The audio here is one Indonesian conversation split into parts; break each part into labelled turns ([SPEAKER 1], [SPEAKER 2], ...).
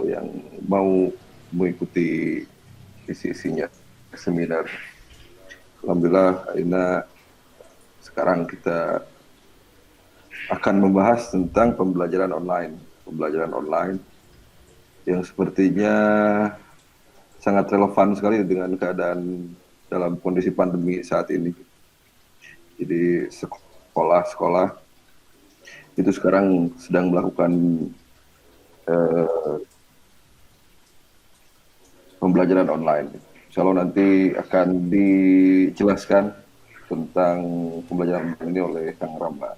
[SPEAKER 1] yang mau mengikuti isi-isinya seminar. Alhamdulillah, Aina sekarang kita akan membahas tentang pembelajaran online. Pembelajaran online yang sepertinya sangat relevan sekali dengan keadaan dalam kondisi pandemi saat ini. Jadi sekolah-sekolah itu sekarang sedang melakukan eh, pembelajaran online. Insya Allah nanti akan dijelaskan tentang pembelajaran ini oleh Kang Ramlan.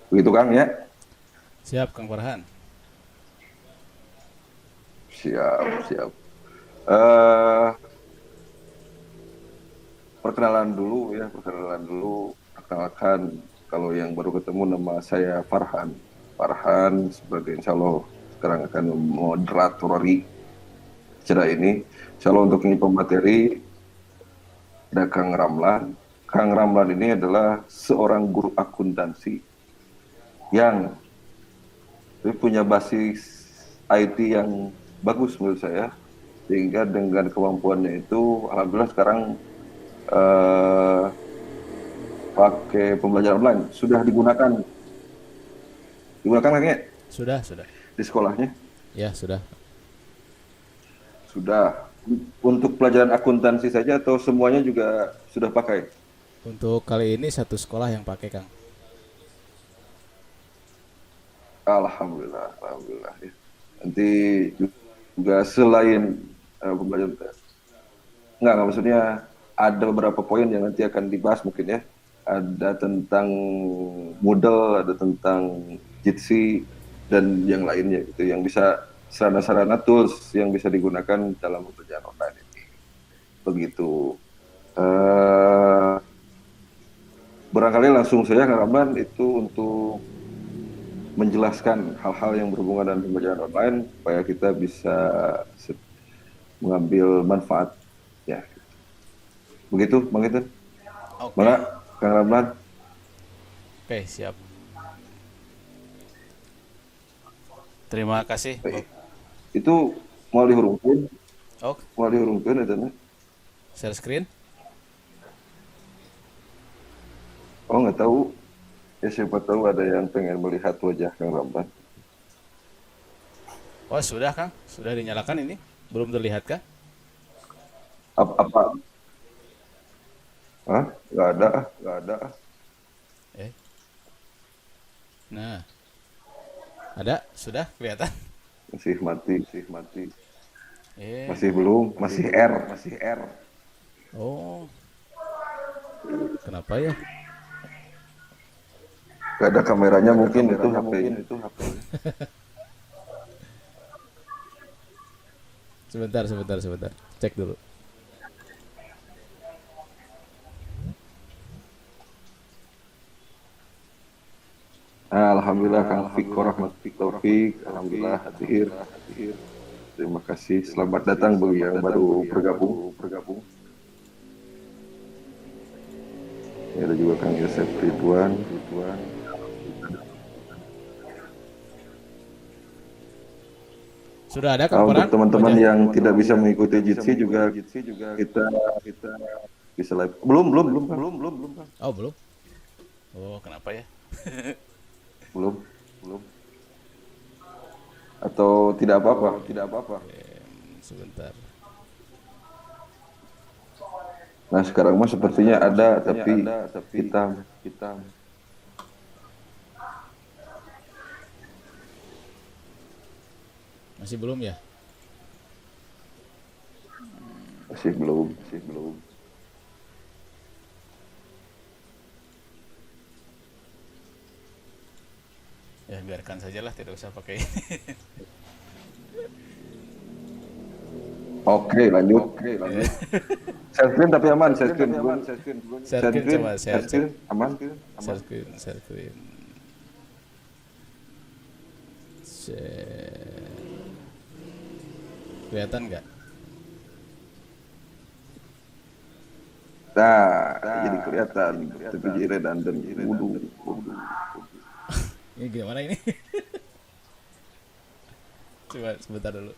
[SPEAKER 1] Begitu Kang ya?
[SPEAKER 2] Siap, Kang Farhan.
[SPEAKER 1] Siap, siap. Eh perkenalan dulu ya, perkenalan dulu. Perkenalkan, kalau yang baru ketemu nama saya Farhan. Farhan sebagai insya Allah sekarang akan memoderatori acara ini. Insya Allah untuk ini pemateri ada Kang Ramlan. Kang Ramlan ini adalah seorang guru akuntansi yang punya basis IT yang bagus menurut saya, sehingga dengan kemampuannya itu alhamdulillah sekarang eh, pakai pembelajaran online sudah digunakan kayaknya
[SPEAKER 2] Sudah.
[SPEAKER 1] di sekolahnya
[SPEAKER 2] Ya, sudah.
[SPEAKER 1] sudah. Untuk pelajaran akuntansi saja atau semuanya juga sudah pakai?
[SPEAKER 2] Untuk kali ini satu sekolah yang pakai, Kang.
[SPEAKER 1] Alhamdulillah, alhamdulillah ya. Nanti juga selain pembelajaran, nggak maksudnya ada beberapa poin yang nanti akan dibahas mungkin ya. Ada tentang Moodle, ada tentang Jitsi dan yang lainnya gitu, yang bisa sarana-sarana tools yang bisa digunakan dalam pembelajaran online ini. Begitu. Eh Barangkali langsung saja Kang Ramlan itu untuk menjelaskan hal-hal yang berhubungan dengan pembelajaran online supaya kita bisa mengambil manfaat ya. Begitu, Bang itu.
[SPEAKER 2] Oke.
[SPEAKER 1] Maka Kang Ramlan,
[SPEAKER 2] Oke, siap. Terima kasih,
[SPEAKER 1] eh,
[SPEAKER 2] Bob.
[SPEAKER 1] itu mau dihurungkan,
[SPEAKER 2] Oh,
[SPEAKER 1] itu nah.
[SPEAKER 2] share screen.
[SPEAKER 1] Oh nggak tahu, ya siapa tahu ada yang pengen melihat wajah Kang Ramlan.
[SPEAKER 2] Oh, sudah, Kang. Sudah dinyalakan ini. Belum terlihat kah?
[SPEAKER 1] Apa? Hah? Nggak ada.
[SPEAKER 2] Eh. Nah, ada, sudah kelihatan.
[SPEAKER 1] Masih mati.
[SPEAKER 2] Eh.
[SPEAKER 1] Masih belum, masih R.
[SPEAKER 2] Oh, kenapa ya?
[SPEAKER 1] Gak ada kameranya mungkin itu HP-nya.
[SPEAKER 2] Sebentar. Cek dulu.
[SPEAKER 1] Alhamdulillah Kang Fik Rahmat Taufik, Alhamdulillah hadir. Terima kasih. Selamat datang bagi yang baru bergabung. Ya, ada juga Kang Yosef Ridwan.
[SPEAKER 2] Sudah ada,
[SPEAKER 1] Nah,
[SPEAKER 2] Kang
[SPEAKER 1] untuk
[SPEAKER 2] Farhan,
[SPEAKER 1] teman-teman
[SPEAKER 2] wajahnya?
[SPEAKER 1] yang tidak bisa mengikuti Jitsi juga kita bisa live. Belum, Kang.
[SPEAKER 2] Oh, belum. Oh, kenapa ya?
[SPEAKER 1] Belum. Atau tidak apa-apa.
[SPEAKER 2] Sebentar.
[SPEAKER 1] Nah, sekarang mah sepertinya ada tapi hitam.
[SPEAKER 2] Masih belum ya?
[SPEAKER 1] Masih belum.
[SPEAKER 2] Ya, biarkan sajalah, tidak usah pakai.
[SPEAKER 1] Oke, lanjut. Share screen tapi aman, share screen dulu.
[SPEAKER 2] Share screen, coba saya
[SPEAKER 1] Share
[SPEAKER 2] cek.
[SPEAKER 1] screen aman.
[SPEAKER 2] Share screen. Share. Kelihatan nggak?
[SPEAKER 1] Nah, jadi kelihatan tapi jadi redundant. Wudu.
[SPEAKER 2] Ini gimana ini? Coba sebentar dulu.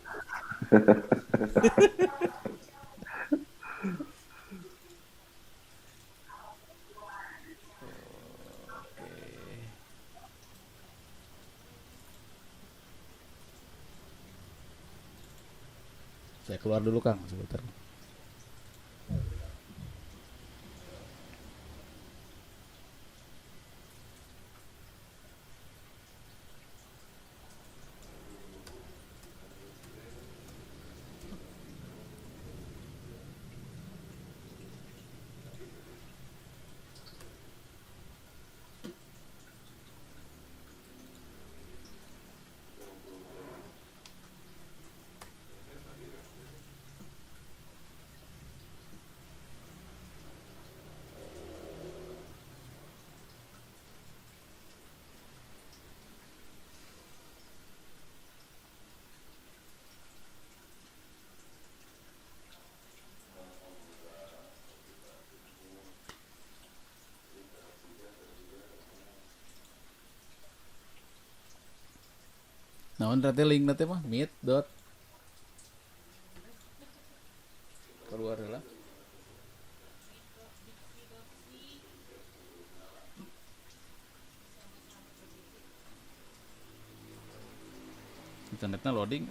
[SPEAKER 2] Oke. Saya keluar dulu Kang sebentar. Nah, nanti link nanti mah meet dot keluar lah. Internetnya loading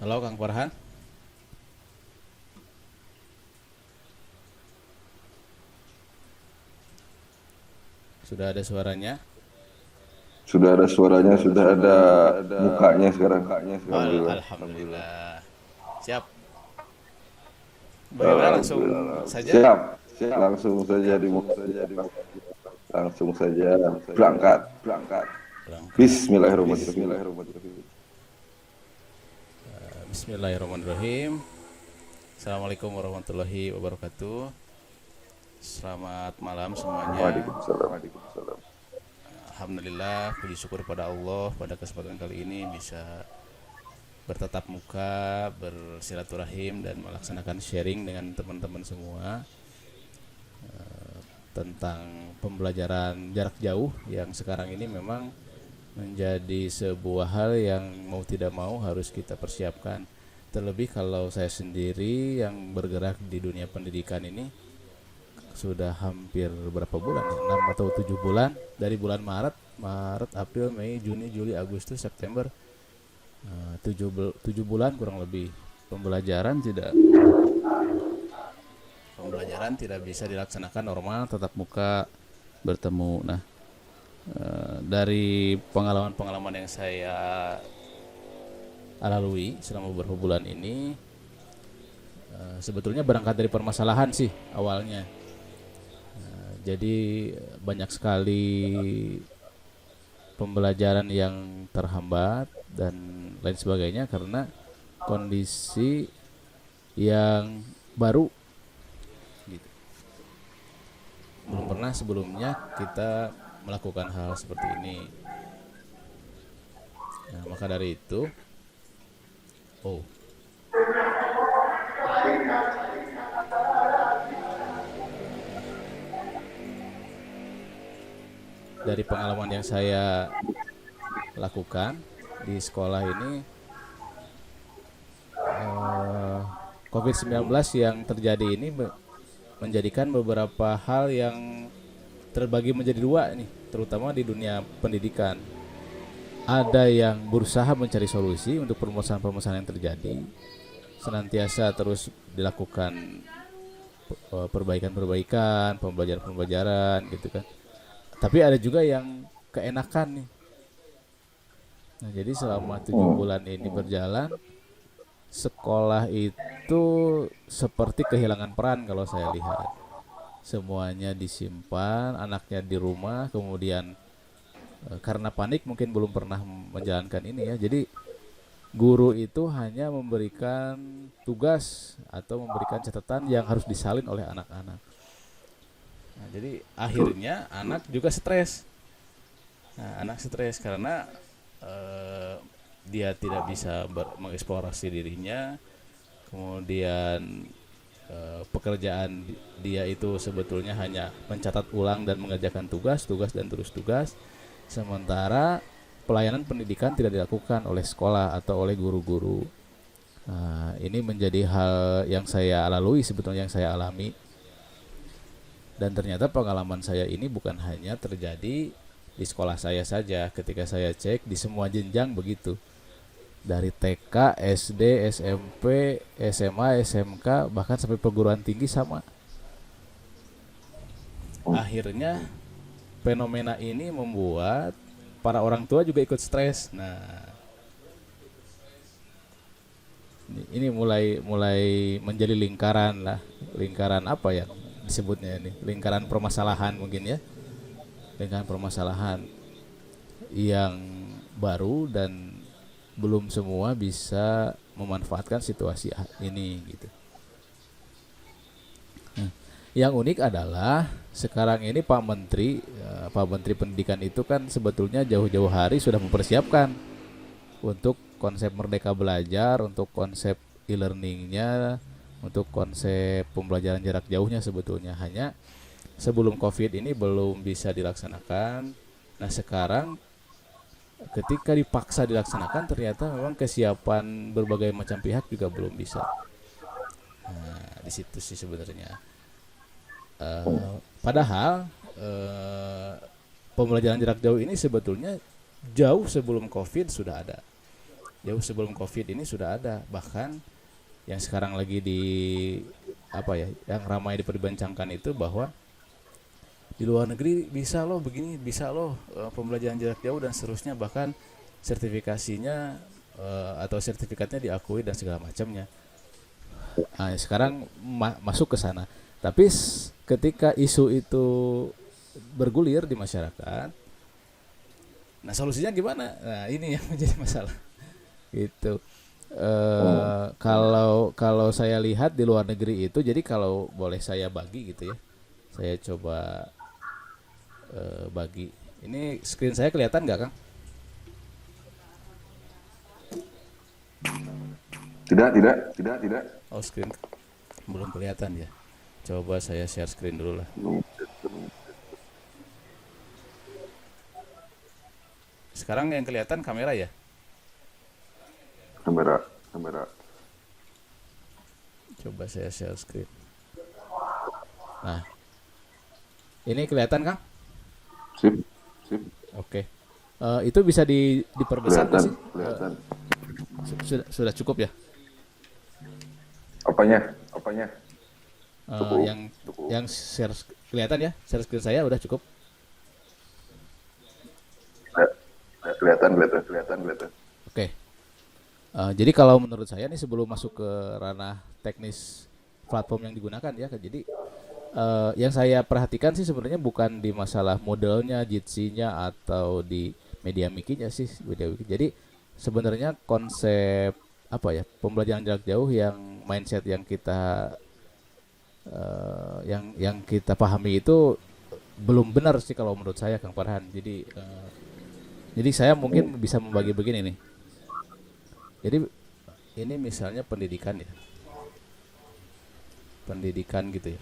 [SPEAKER 2] Halo Kang Farhan. Sudah ada suaranya?
[SPEAKER 1] Sudah ada suaranya, sudah ada mukanya sekarang.
[SPEAKER 2] Alhamdulillah. Siap. Bagaimana langsung saja?
[SPEAKER 1] Siap. Langsung saja langsung saja berangkat. Bismillahirrahmanirrahim.
[SPEAKER 2] Bismillahirrahmanirrahim. Assalamualaikum warahmatullahi wabarakatuh. Selamat malam semuanya.
[SPEAKER 1] Waalaikumsalam.
[SPEAKER 2] Alhamdulillah, puji syukur pada Allah pada kesempatan kali ini bisa bertatap muka, bersilaturahim dan melaksanakan sharing dengan teman-teman semua tentang pembelajaran jarak jauh yang sekarang ini memang menjadi sebuah hal yang mau tidak mau harus kita persiapkan. Terlebih kalau saya sendiri yang bergerak di dunia pendidikan ini sudah hampir berapa bulan ya? 6 atau 7 bulan dari bulan Maret, April, Mei, Juni, Juli, Agustus, September. 7 bulan kurang lebih pembelajaran tidak bisa dilaksanakan normal, tatap muka, bertemu. Nah, dari pengalaman yang saya lalui selama beberapa bulan ini, sebetulnya berangkat dari permasalahan sih awalnya. Jadi banyak sekali pembelajaran yang terhambat dan lain sebagainya karena kondisi yang baru gitu. Belum pernah sebelumnya kita melakukan hal seperti ini. Nah, maka dari itu dari pengalaman yang saya lakukan di sekolah ini, COVID-19 yang terjadi ini menjadikan beberapa hal yang terbagi menjadi dua nih, terutama di dunia pendidikan. Ada yang berusaha mencari solusi untuk permasalahan-permasalahan yang terjadi, senantiasa terus dilakukan perbaikan-perbaikan, pembelajaran-pembelajaran gitu kan. Tapi ada juga yang keenakan nih. Nah, jadi selama 7 bulan ini berjalan, sekolah itu seperti kehilangan peran kalau saya lihat. Semuanya disimpan, anaknya di rumah, kemudian karena panik mungkin belum pernah menjalankan ini ya. Jadi guru itu hanya memberikan tugas atau memberikan catatan yang harus disalin oleh anak-anak. Nah, jadi
[SPEAKER 1] betul.
[SPEAKER 2] akhirnya anak juga stres. Nah, anak stres karena eh, dia tidak bisa mengeksplorasi dirinya, kemudian pekerjaan dia itu sebetulnya hanya mencatat ulang dan mengerjakan tugas, tugas dan terus tugas, sementara pelayanan pendidikan tidak dilakukan oleh sekolah atau oleh guru-guru. Nah, ini menjadi hal yang saya lalui sebetulnya, yang saya alami, dan ternyata pengalaman saya ini bukan hanya terjadi di sekolah saya saja. Ketika saya cek di semua jenjang begitu, dari TK, SD, SMP, SMA, SMK, bahkan sampai perguruan tinggi sama.
[SPEAKER 1] Hmm.
[SPEAKER 2] Akhirnya fenomena ini membuat para orang tua juga ikut stres. Nah, ini mulai mulai menjadi lingkaran lah, lingkaran apa ya disebutnya ini, lingkaran permasalahan mungkin ya, lingkaran permasalahan yang baru, dan belum semua bisa memanfaatkan situasi ini gitu. Yang unik adalah sekarang ini Pak Menteri Pendidikan itu kan sebetulnya jauh-jauh hari sudah mempersiapkan untuk konsep Merdeka Belajar, untuk konsep e-learningnya, untuk konsep pembelajaran jarak jauhnya sebetulnya. Hanya sebelum COVID ini belum bisa dilaksanakan. Nah sekarang ketika dipaksa dilaksanakan, ternyata memang kesiapan berbagai macam pihak juga belum bisa. Nah, di situ sih sebenarnya. Padahal eh, pembelajaran jarak jauh ini sebetulnya jauh sebelum COVID sudah ada. Jauh sebelum COVID ini sudah ada. Bahkan yang sekarang lagi di apa ya, yang ramai diperbincangkan itu bahwa di luar negeri bisa loh begini, bisa loh pembelajaran jarak jauh dan seterusnya, bahkan sertifikasinya atau sertifikatnya diakui dan segala macamnya. Nah, sekarang masuk ke sana. Tapi ketika isu itu bergulir di masyarakat, nah solusinya gimana? Nah ini yang menjadi masalah. Gitu.
[SPEAKER 1] Hmm.
[SPEAKER 2] Kalau saya lihat di luar negeri itu, jadi kalau boleh saya bagi gitu ya, saya coba bagi. Ini screen saya kelihatan nggak, Kang?
[SPEAKER 1] Tidak, tidak, tidak, tidak.
[SPEAKER 2] Oh, screen belum kelihatan ya. Coba saya share screen dulu lah.
[SPEAKER 1] Belum.
[SPEAKER 2] Sekarang yang kelihatan kamera ya.
[SPEAKER 1] Kamera, kamera.
[SPEAKER 2] Coba saya share screen. Nah, ini kelihatan, Kang?
[SPEAKER 1] Sip, sip.
[SPEAKER 2] Oke. Itu bisa diperbesar nggak
[SPEAKER 1] Kelihatan,
[SPEAKER 2] sih?
[SPEAKER 1] kelihatan.
[SPEAKER 2] Sudah cukup ya?
[SPEAKER 1] Apanya? Apanya? Cukup,
[SPEAKER 2] Yang
[SPEAKER 1] cukup.
[SPEAKER 2] yang share kelihatan ya? Share screen saya udah cukup.
[SPEAKER 1] Kelihatan, kelihatan, kelihatan, kelihatan.
[SPEAKER 2] Oke. Jadi kalau menurut saya nih, sebelum masuk ke ranah teknis platform yang digunakan ya, jadi yang saya perhatikan sih sebenarnya bukan di masalah modelnya, Jitsi-nya, atau di media mikinya sih, media wiki. Jadi sebenarnya konsep apa ya, pembelajaran jarak jauh, yang mindset yang kita yang kita pahami itu belum benar sih kalau menurut saya, Kang Farhan. Jadi saya mungkin bisa membagi begini nih. Jadi ini misalnya pendidikan ya, pendidikan gitu ya.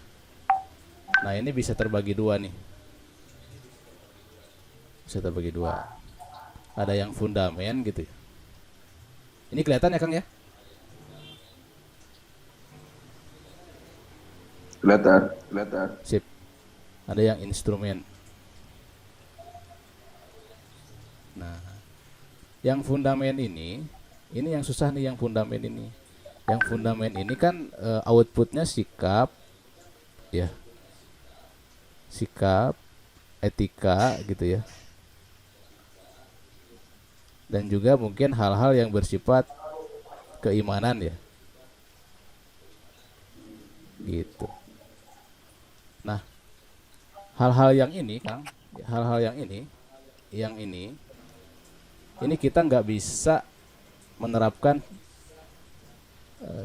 [SPEAKER 2] Nah ini bisa terbagi dua nih, bisa terbagi dua. Ada yang fundamen gitu ya. Ini kelihatan ya, Kang ya?
[SPEAKER 1] Kelihatan, kelihatan.
[SPEAKER 2] Sip. Ada yang instrumen. Nah, yang fundamen ini yang susah nih, yang fundamen ini. Yang fundamen ini kan outputnya sikap, ya, sikap, etika gitu ya. Dan juga mungkin hal-hal yang bersifat keimanan ya, gitu. Nah, hal-hal yang ini, Kang, hal-hal yang ini kita nggak bisa menerapkan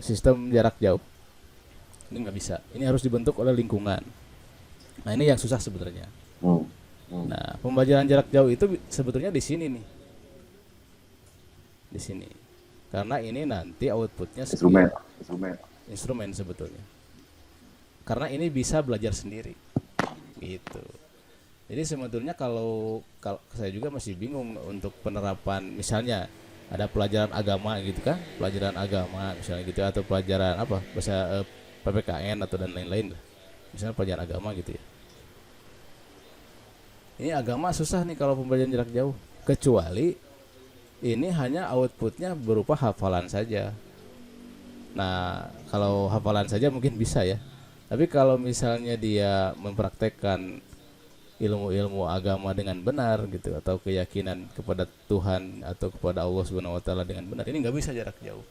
[SPEAKER 2] sistem jarak jauh. Ini nggak bisa. Ini harus dibentuk oleh lingkungan. Nah ini yang susah sebenarnya. Nah pembelajaran jarak jauh itu sebetulnya di sini nih, di sini. Karena ini nanti outputnya instrumen sebetulnya. Karena ini bisa belajar sendiri, gitu. Jadi sebetulnya kalau saya juga masih bingung untuk penerapan, misalnya ada pelajaran agama gitu kan, pelajaran agama misalnya gitu, atau pelajaran apa bahasa PPKN atau dan lain-lain lah. Misalnya pelajaran agama gitu ya. Ini agama susah nih kalau pembelajaran jarak jauh, kecuali ini hanya outputnya berupa hafalan saja. Nah kalau hafalan saja mungkin bisa ya, tapi kalau misalnya dia mempraktekkan ilmu-ilmu agama dengan benar gitu, atau keyakinan kepada Tuhan atau kepada Allah Subhanahu wa taala dengan benar, ini nggak bisa jarak jauh.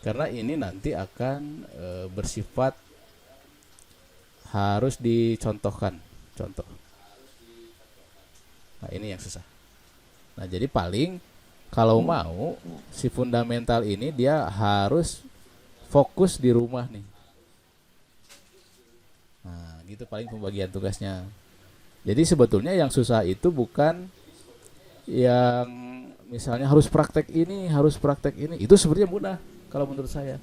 [SPEAKER 2] Karena ini nanti akan bersifat harus dicontohkan, contoh. Nah, ini yang susah. Nah, jadi paling kalau mau si fundamental ini dia harus fokus di rumah nih. Nah, gitu paling pembagian tugasnya. Jadi sebetulnya yang susah itu bukan yang misalnya harus praktek ini, harus praktek ini. Itu sebenarnya mudah kalau menurut saya.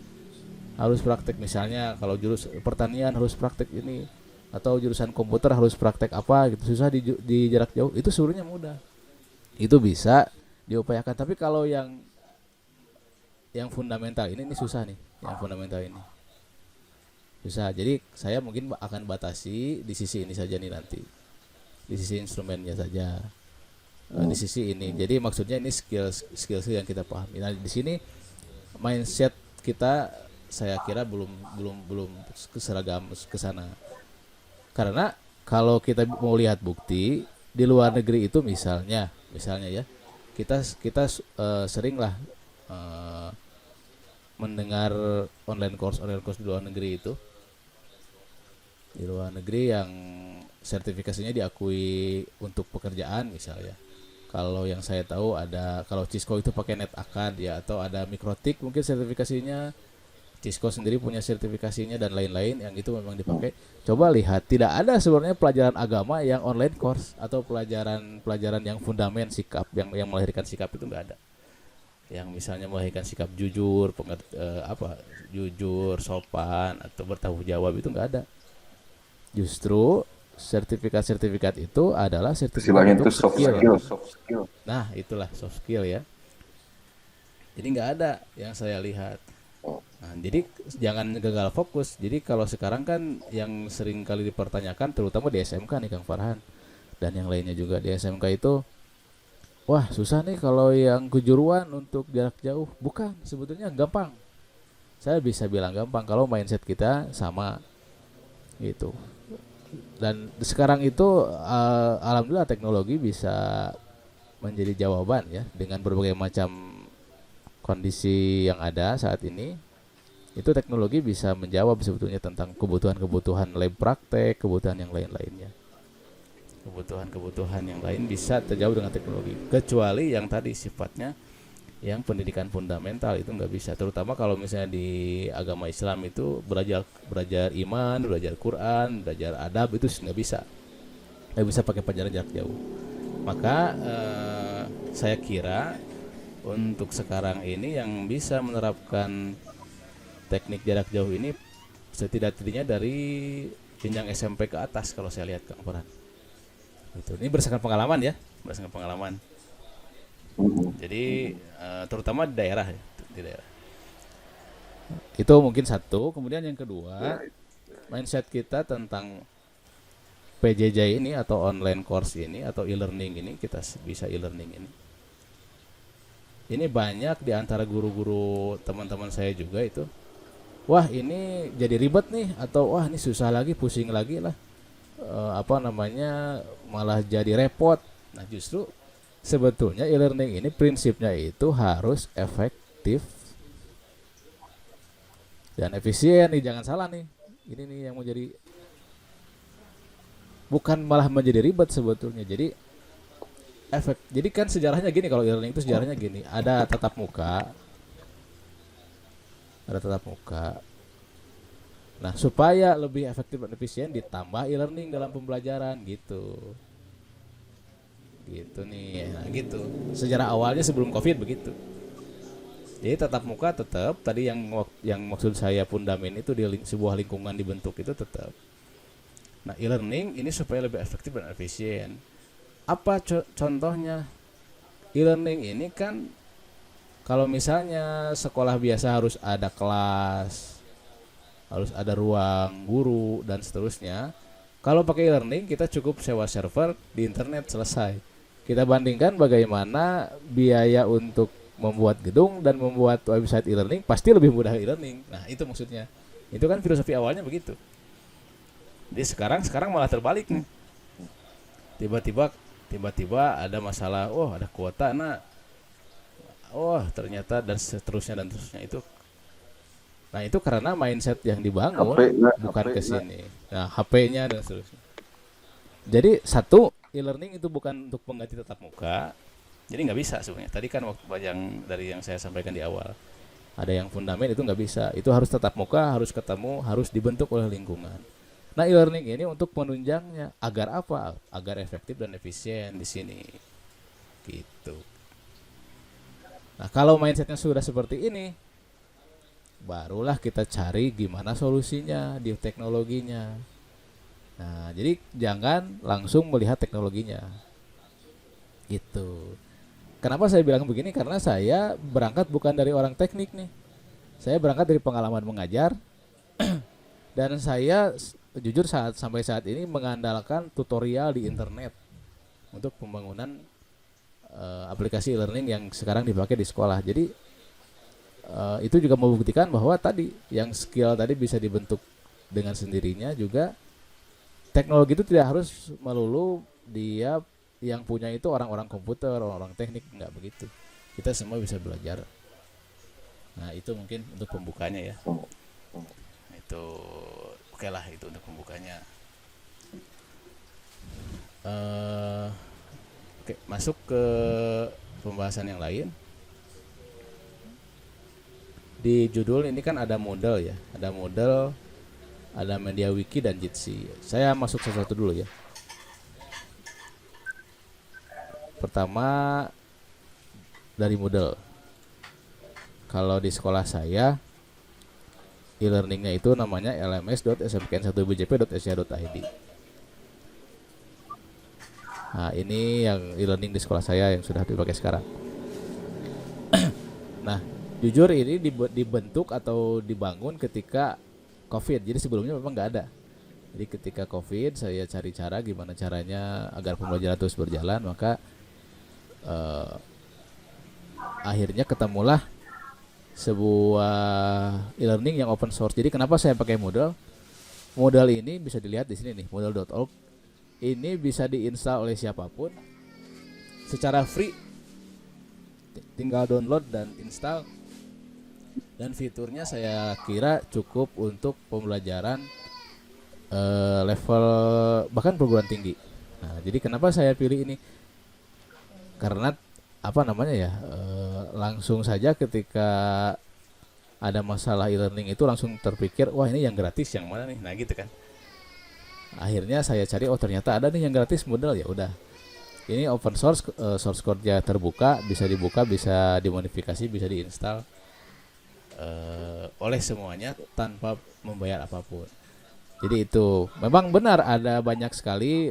[SPEAKER 2] Harus praktek misalnya kalau jurus pertanian harus praktek ini, atau jurusan komputer harus praktek apa gitu. Susah di jarak jauh. Itu sebenarnya mudah. Itu bisa diupayakan. Tapi kalau yang fundamental ini susah nih, yang fundamental ini. Susah. Jadi saya mungkin akan batasi di sisi ini saja nih nanti. Di sisi instrumennya saja, di sisi ini. Jadi maksudnya ini skill yang kita pahami. Nah di sini mindset kita saya kira belum keseragam ke sana. Karena kalau kita mau lihat bukti di luar negeri itu misalnya ya, kita sering lah mendengar online course di luar negeri itu. Di luar negeri yang sertifikasinya diakui untuk pekerjaan misalnya. Kalau yang saya tahu ada, kalau Cisco itu pakai NetAcad ya, atau ada Mikrotik mungkin sertifikasinya. Cisco sendiri punya sertifikasinya dan lain-lain yang itu memang dipakai. Coba lihat, tidak ada sebenarnya pelajaran agama yang online course atau pelajaran yang fundament sikap yang melahirkan sikap itu enggak ada. Yang misalnya melahirkan sikap jujur, jujur, sopan atau bertanggung jawab itu enggak ada. Justru sertifikat itu adalah sertifikat untuk soft skill. Nah, itulah soft skill ya. Jadi nggak ada yang saya lihat. Nah, jadi jangan gagal fokus. Jadi kalau sekarang kan yang sering kali dipertanyakan, terutama di SMK nih Kang Farhan dan yang lainnya juga di SMK itu, wah susah nih kalau yang kejuruan untuk jarak jauh. Bukan, sebetulnya gampang. Saya bisa bilang gampang kalau mindset kita sama gitu. Dan sekarang itu alhamdulillah teknologi bisa menjadi jawaban ya, dengan berbagai macam kondisi yang ada saat ini. Itu teknologi bisa menjawab sebetulnya tentang kebutuhan lab praktek, kebutuhan yang lain-lainnya. Kebutuhan yang lain bisa terjawab dengan teknologi. Kecuali yang tadi sifatnya yang pendidikan fundamental itu nggak bisa. Terutama kalau misalnya di agama Islam itu belajar iman, belajar Quran, belajar adab itu nggak bisa. Nggak bisa pakai pelajaran jarak jauh. Maka saya kira untuk sekarang ini yang bisa menerapkan teknik jarak jauh ini setidak-tidaknya dari jenjang SMP ke atas kalau saya lihat Kang Farhan. Itu. Ini berdasarkan pengalaman ya, berdasarkan pengalaman. Jadi terutama di daerah ya, di daerah. Itu mungkin satu. Kemudian yang kedua, mindset kita tentang PJJ ini atau online course ini atau e-learning ini, kita bisa e-learning ini. Ini banyak di antara guru-guru teman-teman saya juga itu, wah ini jadi ribet nih, atau wah ini susah lagi, pusing lagi lah, malah jadi repot. Nah justru sebetulnya e-learning ini prinsipnya itu harus efektif dan efisien nih, jangan salah nih. Ini nih yang mau jadi, bukan malah menjadi ribet sebetulnya. Jadi jadi kan sejarahnya gini, kalau e-learning itu sejarahnya gini, ada tatap muka, ada tatap muka. Nah, supaya lebih efektif dan efisien ditambah e-learning dalam pembelajaran gitu. Gitu nih. Nah, gitu. Sejarah awalnya sebelum Covid begitu. Jadi tatap muka tetap, tadi yang maksud saya fundamen itu di sebuah lingkungan dibentuk itu tetap. Nah, e-learning ini supaya lebih efektif dan efisien. Apa contohnya? E-learning ini kan kalau misalnya sekolah biasa harus ada kelas, harus ada ruang guru dan seterusnya. Kalau pakai e-learning kita cukup sewa server di internet selesai. Kita bandingkan bagaimana biaya untuk membuat gedung dan membuat website e-learning pasti lebih mudah e-learning. Nah, itu maksudnya. Itu kan filosofi awalnya begitu. Jadi sekarang malah terbalik nih. Tiba-tiba ada masalah, oh ada kuota, nah oh ternyata dan seterusnya itu. Nah, itu karena mindset yang dibangun bukan ke sini. Nah, HP-nya dan seterusnya. Jadi satu, e-learning itu bukan untuk pengganti tatap muka. Jadi nggak bisa sebenarnya. Tadi kan waktu yang saya sampaikan di awal, ada yang fundament itu nggak bisa. Itu harus tatap muka, harus ketemu, harus dibentuk oleh lingkungan. Nah, e-learning ini untuk menunjangnya agar apa? Agar efektif dan efisien di sini. Gitu. Nah, kalau mindsetnya sudah seperti ini, barulah kita cari gimana solusinya di teknologinya. Nah, jadi jangan langsung melihat teknologinya. Gitu. Kenapa saya bilang begini? Karena saya berangkat bukan dari orang teknik nih. Saya berangkat dari pengalaman mengajar dan saya jujur sampai saat ini mengandalkan tutorial di internet untuk pembangunan aplikasi e-learning yang sekarang dipakai di sekolah. Jadi itu juga membuktikan bahwa tadi yang skill tadi bisa dibentuk dengan sendirinya juga. Teknologi itu tidak harus melulu dia yang punya itu orang-orang komputer, orang-orang teknik, nggak begitu. Kita semua bisa belajar. Nah, itu mungkin untuk pembukanya ya. Itu oke lah itu untuk pembukanya. Oke, masuk ke pembahasan yang lain. Di judul ini kan ada model ya, ada model, ada media wiki dan Jitsi. Saya masuk satu-satu dulu ya. Pertama dari model. Kalau di sekolah saya e-learningnya itu namanya lms.smkn1bjp.sya.id. Nah, ini yang e-learning di sekolah saya yang sudah dipakai sekarang. Nah, jujur ini dibentuk atau dibangun ketika COVID. Jadi sebelumnya memang nggak ada. Jadi ketika COVID saya cari cara gimana caranya agar pembelajaran terus berjalan, maka akhirnya ketemulah sebuah e-learning yang open source. Jadi kenapa saya pakai Moodle? Moodle ini bisa dilihat di sini nih, moodle.org. Ini bisa diinstal oleh siapapun secara free. Tinggal download dan install. Dan fiturnya saya kira cukup untuk pembelajaran level bahkan perguruan tinggi. Nah, jadi kenapa saya pilih ini? Karena apa namanya ya? Langsung saja ketika ada masalah e-learning itu langsung terpikir, wah ini yang gratis yang mana nih? Nah, gitu kan. Akhirnya saya cari, oh ternyata ada nih yang gratis Moodle, ya udah. Ini open source, source code-nya terbuka, bisa dibuka, bisa dimodifikasi, bisa diinstal oleh semuanya tanpa membayar apapun. Jadi itu memang benar ada banyak sekali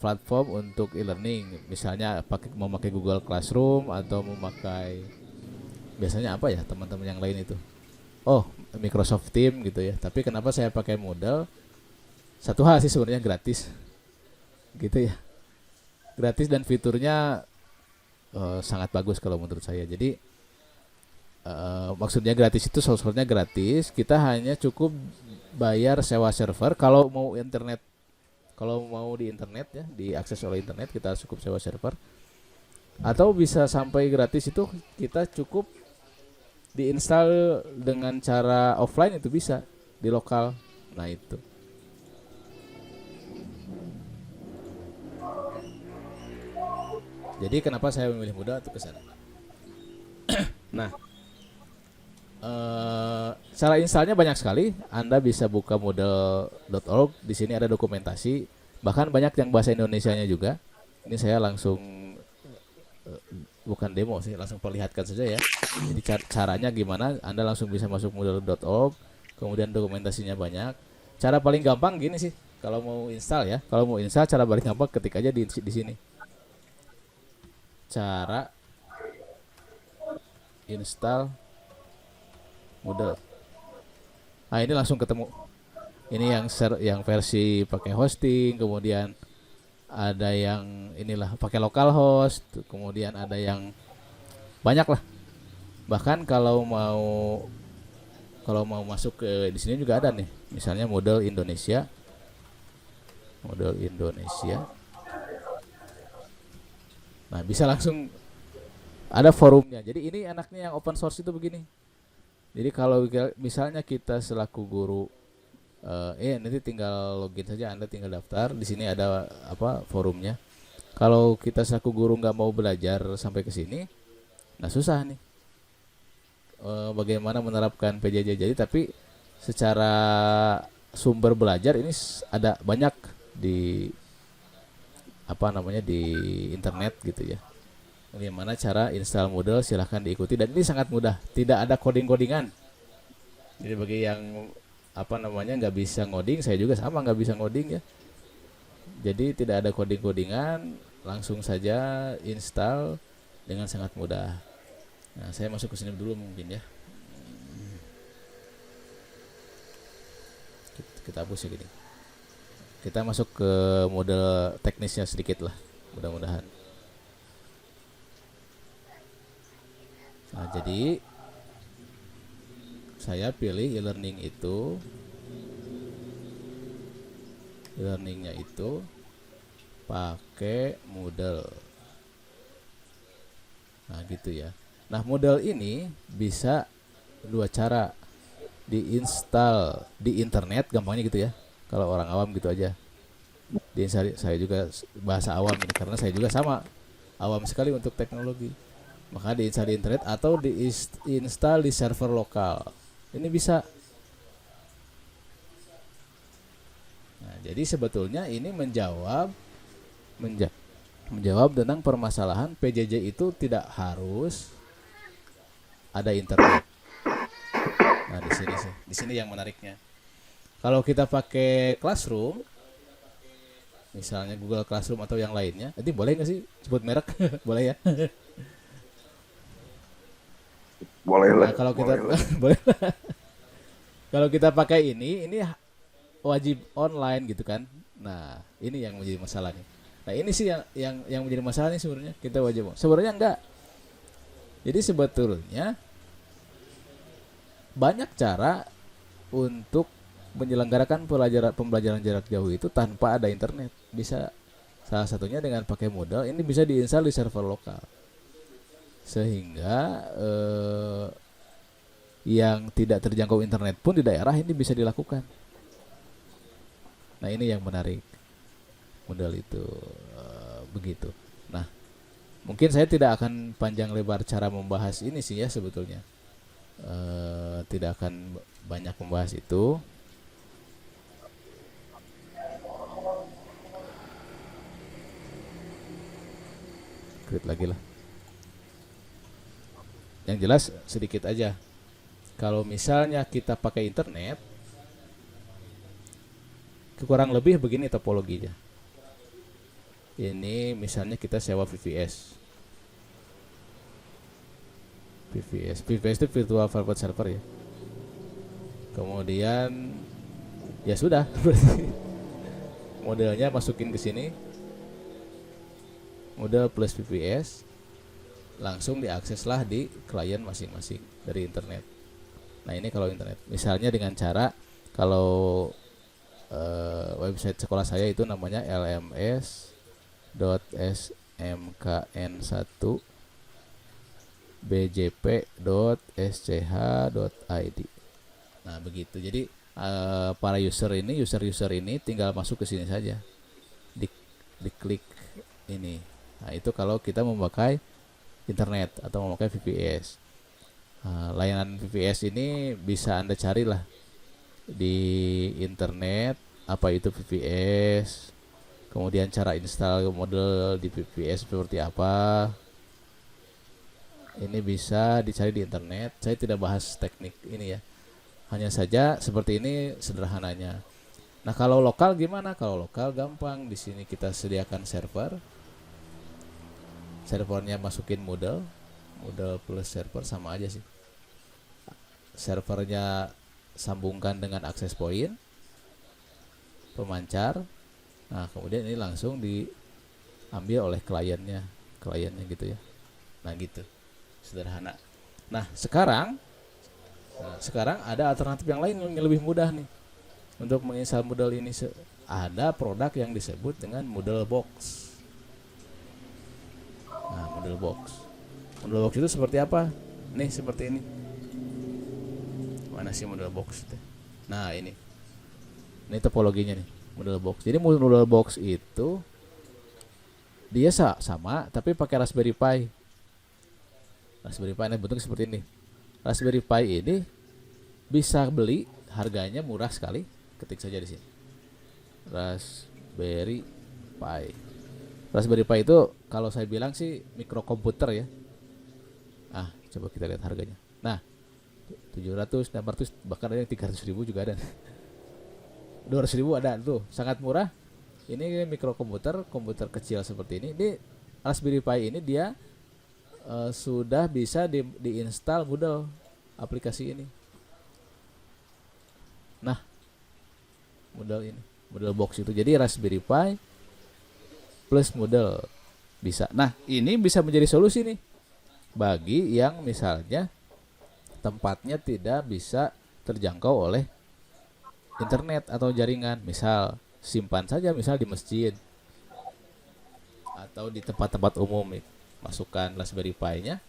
[SPEAKER 2] platform untuk e-learning. Misalnya memakai Google Classroom atau memakai biasanya apa ya teman-teman yang lain itu. Oh, Microsoft Teams gitu ya. Tapi kenapa saya pakai Moodle? Satu hal sih sebenarnya gratis. Gitu ya. Gratis dan fiturnya sangat bagus kalau menurut saya. Jadi maksudnya gratis itu source-nya gratis. Kita hanya cukup bayar sewa server kalau mau internet. Kalau mau di internet ya, diakses oleh internet kita cukup sewa server. Atau bisa sampai gratis itu kita cukup diinstal dengan cara offline itu bisa di lokal. Nah, itu. Jadi kenapa saya memilih Moodle itu ke sana. Nah, Cara installnya banyak sekali. Anda bisa buka moodle.org. Di sini ada dokumentasi. Bahkan banyak yang bahasa Indonesianya juga. Ini saya langsung bukan demo sih, langsung perlihatkan saja ya. Jadi caranya gimana? Anda langsung bisa masuk moodle.org. Kemudian dokumentasinya banyak. Cara paling gampang gini sih. Kalau mau install ya, kalau mau install cara paling gampang ketik aja di sini. Cara install Moodle. Nah, ini langsung ketemu. Ini yang versi pakai hosting, kemudian ada yang inilah pakai localhost, kemudian ada yang banyak lah. Bahkan kalau mau masuk ke di sini juga ada nih. Misalnya Moodle Indonesia. Moodle Indonesia. Nah, bisa langsung ada forumnya. Jadi ini enaknya yang open source itu begini. Jadi kalau misalnya kita selaku guru, nanti tinggal login saja, Anda tinggal daftar. Di sini ada apa forumnya. Kalau kita selaku guru nggak mau belajar sampai ke sini, nah susah nih. Bagaimana menerapkan PJJ. Jadi tapi secara sumber belajar ini ada banyak di apa namanya di internet gitu ya. Bagaimana cara install Moodle, silahkan diikuti dan ini sangat mudah, tidak ada coding-codingan. Jadi bagi yang apa namanya nggak bisa ngoding, saya juga sama nggak bisa ngoding ya. Jadi tidak ada coding-codingan, langsung saja install dengan sangat mudah. Nah, saya masuk ke sini dulu mungkin ya. Kita hapus ya gini. Kita masuk ke model teknisnya sedikit lah, mudah-mudahan. Nah, jadi saya pilih e-learningnya itu pakai Moodle. Nah, gitu ya. Nah, Moodle ini bisa dua cara, diinstal di internet, gampangnya gitu ya. Kalau orang awam gitu aja. Saya juga bahasa awam ini karena saya juga sama awam sekali untuk teknologi. Maka diinstal di internet atau diinstal di server lokal. Ini bisa. Nah, jadi sebetulnya ini menjawab tentang permasalahan PJJ itu tidak harus ada internet. Nah, di sini yang menariknya. Kalau kita pakai Classroom, misalnya Google Classroom atau yang lainnya, nanti boleh nggak sih sebut merek? Boleh ya?
[SPEAKER 1] Boleh lah.
[SPEAKER 2] Nah, kalau kita boleh. Kalau kita pakai ini wajib online gitu kan. Nah, ini yang menjadi masalah nih. Nah, ini sih yang menjadi masalah nih sebenarnya. Kita wajib. Sebenarnya enggak. Jadi sebetulnya banyak cara untuk menyelenggarakan pembelajaran jarak jauh itu tanpa ada internet. Bisa salah satunya dengan pakai Moodle. Ini bisa diinstal di server lokal. Sehingga yang tidak terjangkau internet pun di daerah ini bisa dilakukan. Nah, ini yang menarik modal itu begitu. Nah, mungkin saya tidak akan panjang lebar cara membahas ini sih ya sebetulnya. Tidak akan banyak membahas itu. Create lagi lah. Yang jelas sedikit aja. Kalau misalnya kita pakai internet, kurang lebih begini topologinya. Ini misalnya kita sewa VPS. VPS itu virtual private server ya. Kemudian ya sudah, modelnya masukin ke sini. Model plus VPS langsung diakseslah di klien masing-masing dari internet. Nah, ini kalau internet. Misalnya dengan cara kalau website sekolah saya itu namanya lms.smkn1bjp.sch.id. Nah, begitu. Jadi para user ini tinggal masuk ke sini saja. Diklik ini. Nah, itu kalau kita memakai internet atau memakai VPS. Layanan VPS ini bisa Anda carilah di internet apa itu VPS, kemudian cara install model di VPS seperti apa. Ini bisa dicari di internet. Saya tidak bahas teknik ini ya. Hanya saja seperti ini sederhananya. Nah, kalau lokal gimana? Kalau lokal gampang. Di sini kita sediakan server. Servernya masukin Moodle. Moodle plus server sama aja sih. Servernya sambungkan dengan access point, pemancar. Nah, kemudian ini langsung diambil oleh kliennya gitu ya. Nah, gitu. Sederhana. Nah, sekarang ada alternatif yang lain yang lebih mudah nih untuk menginstal Moodle ini. Ada produk yang disebut dengan Moodle Box. Nah, Moodle Box itu seperti apa? Nih, seperti ini. Mana sih Moodle Box itu? Nah, ini topologinya nih, Moodle Box. Jadi Moodle Box itu dia sama tapi pakai Raspberry Pi. Raspberry Pi ini bentuknya seperti ini. Raspberry Pi ini bisa beli, harganya murah sekali. Ketik saja di sini. Raspberry Pi. Raspberry Pi itu kalau saya bilang sih mikrokomputer ya. Coba kita lihat harganya. Nah, 700, 600, bahkan ada yang 300.000 juga ada. 200.000 ada tuh, sangat murah. Ini komputer kecil seperti ini. Di Raspberry Pi ini dia sudah bisa diinstal Moodle aplikasi ini. Nah, Moodle Box itu jadi Raspberry Pi plus Moodle bisa. Nah, ini bisa menjadi solusi nih bagi yang misalnya tempatnya tidak bisa terjangkau oleh internet atau jaringan. Misal simpan saja misal di masjid atau di tempat-tempat umum. Masukkan Raspberry Pi-nya.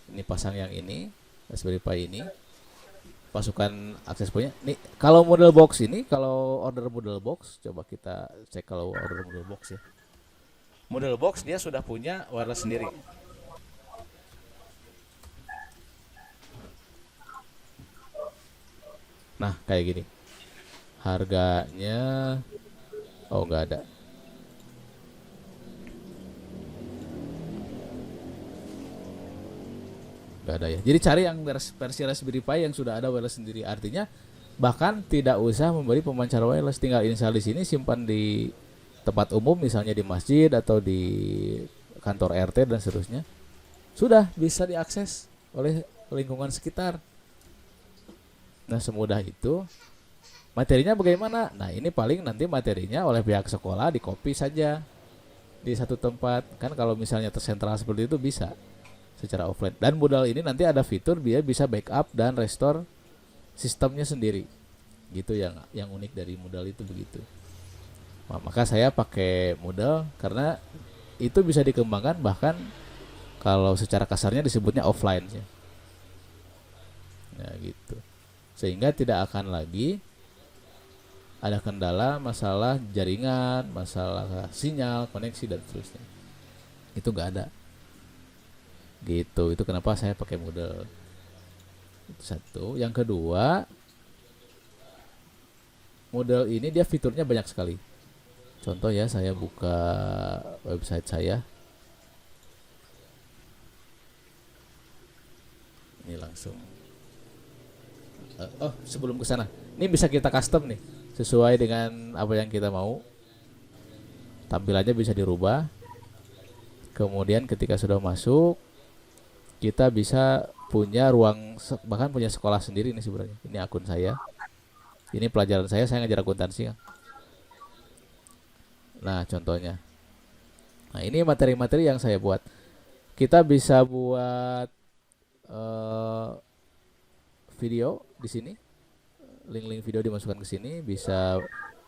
[SPEAKER 2] Ini pasang yang ini, Raspberry Pi ini. Masukkan akses point-nya. Nih, kalau Moodle Box ini, kalau order Moodle Box, coba kita cek kalau order Moodle Box ya. Moodle Box dia sudah punya wireless sendiri. Nah, kayak gini. Harganya nggak ada. Nggak ada ya. Jadi cari yang versi Raspberry Pi yang sudah ada wireless sendiri. Artinya bahkan tidak usah membeli pemancar wireless, tinggal install di sini, simpan di tempat umum misalnya di masjid atau di kantor RT dan seterusnya. Sudah bisa diakses oleh lingkungan sekitar. Nah, semudah itu. Materinya bagaimana? Nah, ini paling nanti materinya oleh pihak sekolah di copy saja di satu tempat. Kan kalau misalnya tersentral seperti itu bisa secara offline. Dan Moodle ini nanti ada fitur dia bisa backup dan restore sistemnya sendiri. Gitu yang unik dari Moodle itu begitu. Nah, maka saya pakai Moodle karena itu bisa dikembangkan bahkan kalau secara kasarnya disebutnya offline ya. Nah, gitu. Sehingga tidak akan lagi ada kendala masalah jaringan, masalah sinyal, koneksi dan seterusnya. Itu nggak ada. Gitu. Itu kenapa saya pakai Moodle. Itu satu. Yang kedua, Moodle ini dia fiturnya banyak sekali. Contoh ya, saya buka website saya. Ini langsung. Sebelum ke sana, ini bisa kita custom nih, sesuai dengan apa yang kita mau. Tampilannya bisa dirubah. Kemudian ketika sudah masuk, kita bisa punya ruang, bahkan punya sekolah sendiri nih sebenarnya. Ini akun saya. Ini pelajaran saya ngajar akuntansi kan. Nah, contohnya. Nah, ini materi-materi yang saya buat. Kita bisa buat video di sini, link-link video dimasukkan ke sini, bisa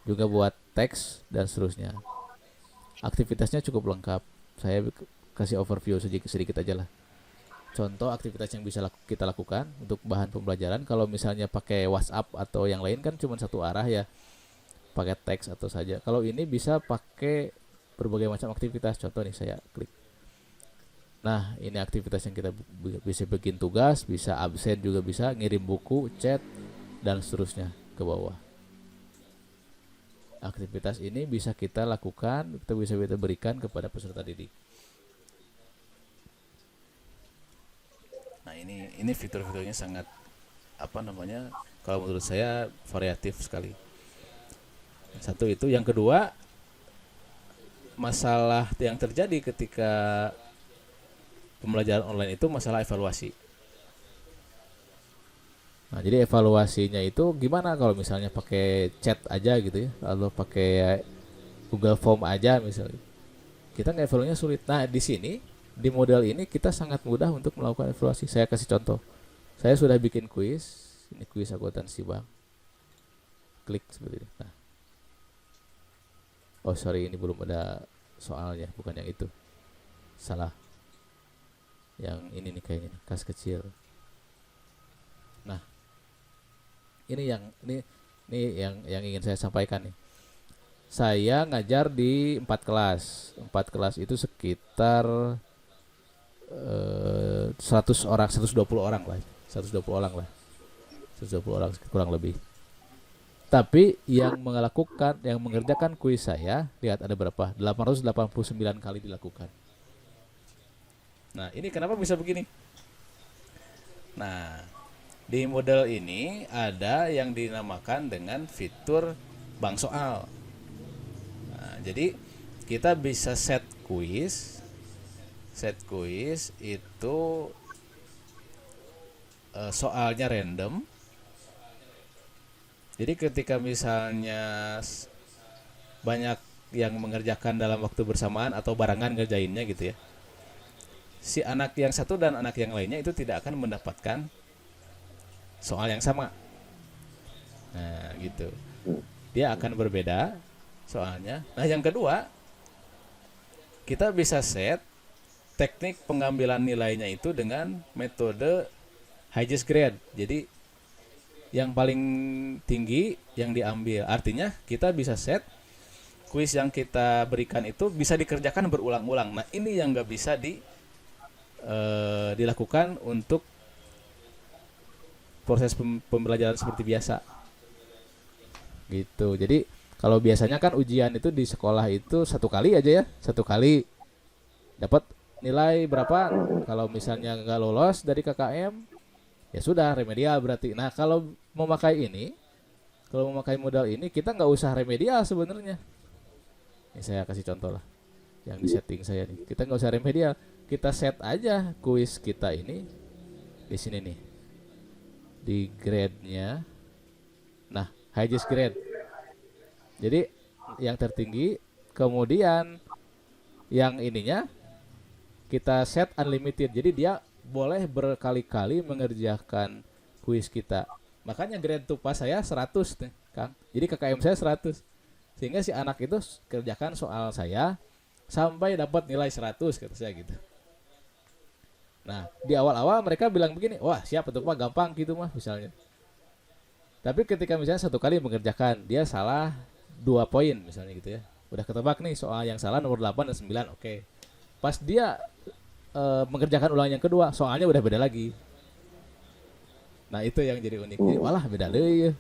[SPEAKER 2] juga buat teks dan seterusnya. Aktivitasnya cukup lengkap. Saya kasih overview sedikit aja lah. Contoh aktivitas yang bisa kita lakukan untuk bahan pembelajaran. Kalau misalnya pakai WhatsApp atau yang lain kan cuma satu arah ya, pakai teks atau saja. Kalau ini bisa pakai berbagai macam aktivitas. Contoh nih, saya klik Nah, ini aktivitas yang kita bisa bikin tugas, bisa absen juga bisa, ngirim buku, chat, dan seterusnya ke bawah. Aktivitas ini bisa kita lakukan, kita berikan kepada peserta didik. Nah, ini fitur-fiturnya sangat kalau menurut saya variatif sekali. Satu itu, yang kedua, masalah yang terjadi ketika pembelajaran online itu masalah evaluasi. Nah, jadi evaluasinya itu gimana kalau misalnya pakai chat aja gitu ya, atau pakai Google Form aja misalnya. Kita ngevaluasinya sulit. Nah, di sini di model ini kita sangat mudah untuk melakukan evaluasi. Saya kasih contoh. Saya sudah bikin kuis, ini kuis akuntansi bank. Klik seperti ini. Nah. Oh, sorry, ini belum ada soalnya, bukan yang itu. Salah. Yang ini nih kayaknya, kas kecil. Nah, ini yang ingin saya sampaikan nih. Saya ngajar di 4 kelas. 4 kelas itu sekitar 100 orang, 120 orang lah. 120 orang lah. 120 orang kurang lebih. Tapi yang mengerjakan kuis saya, lihat ada berapa? 889 kali dilakukan. Nah, ini kenapa bisa begini? Nah, di model ini ada yang dinamakan dengan fitur bank soal. Nah, jadi kita bisa set kuis itu soalnya random. Jadi ketika misalnya banyak yang mengerjakan dalam waktu bersamaan atau barengan ngerjainnya gitu ya, si anak yang satu dan anak yang lainnya itu tidak akan mendapatkan soal yang sama. Nah, gitu. Dia akan berbeda soalnya. Nah, yang kedua, kita bisa set teknik pengambilan nilainya itu dengan metode highest grade. Jadi yang paling tinggi yang diambil. Artinya kita bisa set kuis yang kita berikan itu bisa dikerjakan berulang-ulang. Nah, ini yang nggak bisa dilakukan untuk proses pembelajaran seperti biasa gitu. Jadi kalau biasanya kan ujian itu di sekolah itu 1 kali aja ya, 1 kali dapat nilai berapa. Kalau misalnya nggak lolos dari KKM, ya sudah remedial berarti. Nah, kalau memakai modal ini, kita nggak usah remedial sebenarnya. Ini saya kasih contoh lah yang di setting saya nih. Kita nggak usah remedial, kita set aja kuis kita ini di sini nih, di grade-nya. Nah, highest grade. Jadi yang tertinggi, kemudian yang ininya kita set unlimited. Jadi dia boleh berkali-kali mengerjakan kuis kita. Makanya grade tupas saya 100 nih, Kang. Jadi KKM saya 100. Sehingga si anak itu kerjakan soal saya sampai dapat nilai 100 kata saya gitu. Nah, di awal-awal mereka bilang begini, wah siap tuh Pak, gampang gitu mah misalnya. Tapi ketika misalnya 1 kali mengerjakan, dia salah 2 poin misalnya gitu ya. Udah ketebak nih soal yang salah nomor 8 dan 9, oke. Pas dia mengerjakan ulang yang kedua, soalnya udah beda lagi. Nah, itu yang jadi unik. Jadi, walah beda deh ya.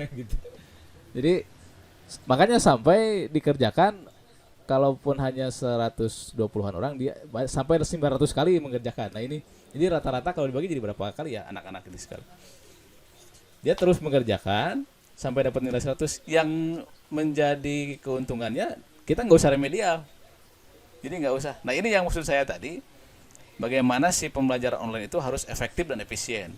[SPEAKER 2] Gitu. Jadi makanya sampai dikerjakan, kalaupun hanya 120-an orang, dia sampai 900 kali mengerjakan. Nah, ini jadi rata-rata kalau dibagi jadi berapa kali ya anak-anak ini sekali. Dia terus mengerjakan sampai dapat nilai 100. Yang menjadi keuntungannya, kita nggak usah remedial. Jadi nggak usah. Nah, ini yang maksud saya tadi, bagaimana si pembelajaran online itu harus efektif dan efisien.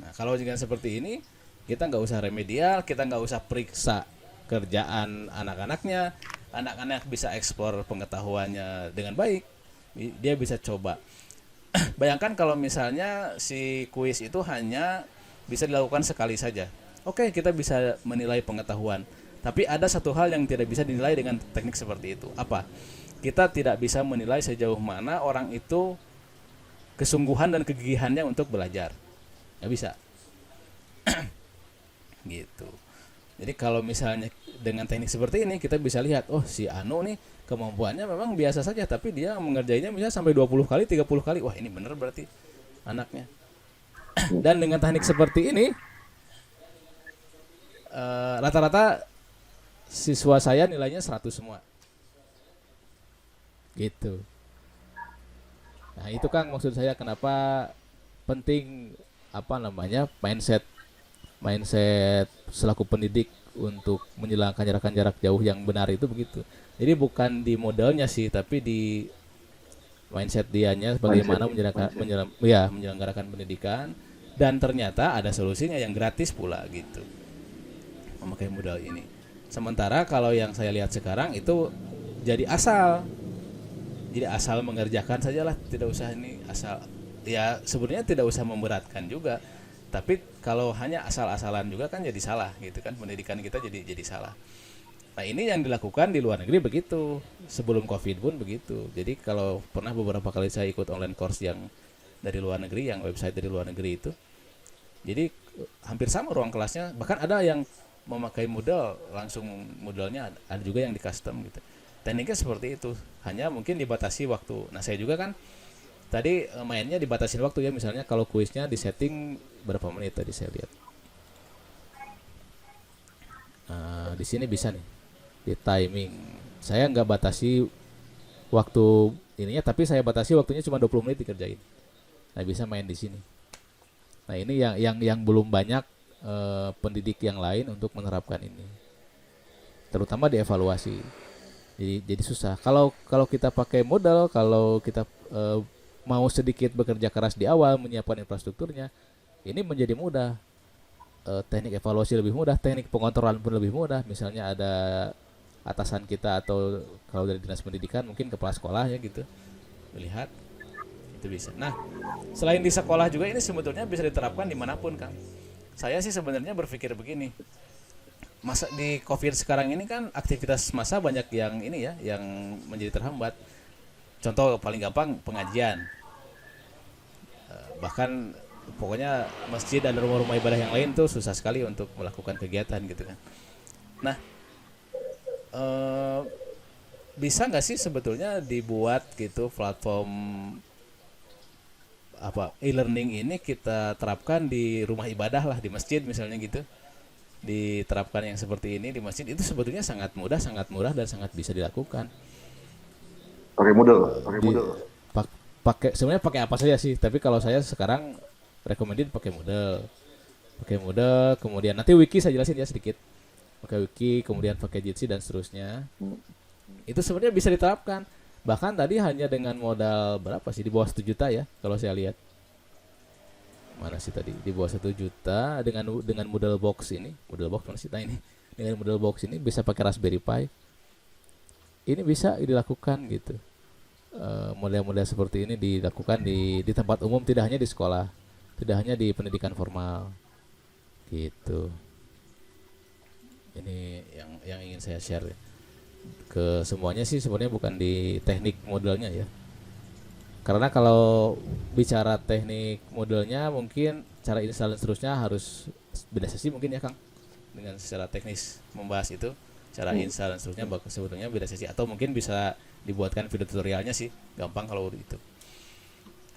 [SPEAKER 2] Nah, kalau dengan seperti ini, kita nggak usah remedial, kita nggak usah periksa kerjaan anak-anaknya. Anak-anak bisa eksplor pengetahuannya dengan baik. Dia bisa coba. Bayangkan kalau misalnya si kuis itu hanya bisa dilakukan sekali saja. Oke, kita bisa menilai pengetahuan. Tapi ada satu hal yang tidak bisa dinilai dengan teknik seperti itu. Apa? Kita tidak bisa menilai sejauh mana orang itu kesungguhan dan kegigihannya untuk belajar. Nggak bisa. Gitu. Jadi kalau misalnya dengan teknik seperti ini kita bisa lihat, oh si Anu nih kemampuannya memang biasa saja tapi dia mengerjainya misalnya sampai 20 kali, 30 kali. Wah, ini bener berarti anaknya. Dan dengan teknik seperti ini rata-rata siswa saya nilainya 100 semua. Gitu. Nah, itu Kang maksud saya kenapa penting apa namanya mindset mindset selaku pendidik untuk menjalankan jarak jauh yang benar itu begitu. Jadi bukan di modalnya sih, tapi di mindset dianya bagaimana menyelenggarakan pendidikan dan ternyata ada solusinya yang gratis pula gitu. Memakai modal ini. Sementara kalau yang saya lihat sekarang itu jadi asal. Jadi asal mengerjakan sajalah, tidak usah ini asal ya sebenarnya tidak usah memberatkan juga. Tapi kalau hanya asal-asalan juga kan jadi salah gitu kan, pendidikan kita jadi salah. Nah, ini yang dilakukan di luar negeri begitu. Sebelum Covid pun begitu. Jadi kalau pernah beberapa kali saya ikut online course yang dari luar negeri, yang website dari luar negeri itu. Jadi hampir sama ruang kelasnya, bahkan ada yang memakai Moodle, langsung Moodle-nya ada juga yang di custom gitu. Tekniknya seperti itu, hanya mungkin dibatasi waktu. Nah, saya juga kan tadi mainnya dibatasin waktu ya, misalnya kalau kuisnya di setting berapa menit tadi saya lihat. Di sini bisa nih di timing. Saya nggak batasi waktu ininya, tapi saya batasi waktunya cuma 20 menit dikerjain. Nah, bisa main di sini. Nah, ini yang belum banyak pendidik yang lain untuk menerapkan ini. Terutama di evaluasi. Jadi susah. Kalau kita pakai modal, kalau kita mau sedikit bekerja keras di awal menyiapkan infrastrukturnya, ini menjadi mudah. Teknik evaluasi lebih mudah, teknik pengontrolan pun lebih mudah. Misalnya ada atasan kita atau kalau dari dinas pendidikan mungkin kepala sekolah ya gitu, melihat itu bisa. Nah, selain di sekolah juga ini sebetulnya bisa diterapkan dimanapun Kang. Saya sih sebenarnya berpikir begini, masa di COVID sekarang ini kan aktivitas massa banyak yang ini ya, yang menjadi terhambat. Contoh paling gampang pengajian, bahkan pokoknya masjid dan rumah-rumah ibadah yang lain tuh susah sekali untuk melakukan kegiatan gitu kan. Nah, bisa nggak sih sebetulnya dibuat gitu platform apa e-learning ini kita terapkan di rumah ibadah lah, di masjid misalnya gitu, diterapkan yang seperti ini di masjid, itu sebetulnya sangat mudah, sangat murah dan sangat bisa dilakukan.
[SPEAKER 1] Pakai modal, pakai
[SPEAKER 2] Di,
[SPEAKER 1] modal.
[SPEAKER 2] pakai sebenarnya pakai apa saja sih, tapi kalau saya sekarang recommended pakai model, kemudian nanti wiki saya jelasin ya sedikit, pakai wiki, kemudian pakai Jitsi dan seterusnya. Itu sebenarnya bisa diterapkan, bahkan tadi hanya dengan modal berapa sih, di bawah 1 juta ya kalau saya lihat. Mana sih tadi, di bawah 1 juta dengan model box ini, model box mana sih ini, dengan model box ini bisa pakai Raspberry Pi, ini bisa dilakukan gitu. Model-model seperti ini dilakukan di tempat umum, tidak hanya di sekolah, tidak hanya di pendidikan formal gitu. Ini yang ingin saya share ke semuanya sih, sebenarnya bukan di teknik modelnya ya, karena kalau bicara teknik modelnya mungkin cara install dan seterusnya harus beda sesi mungkin ya Kang, dengan secara teknis membahas itu cara install dan seterusnya sebetulnya beda sesi, atau mungkin bisa dibuatkan video tutorialnya sih, gampang kalau itu.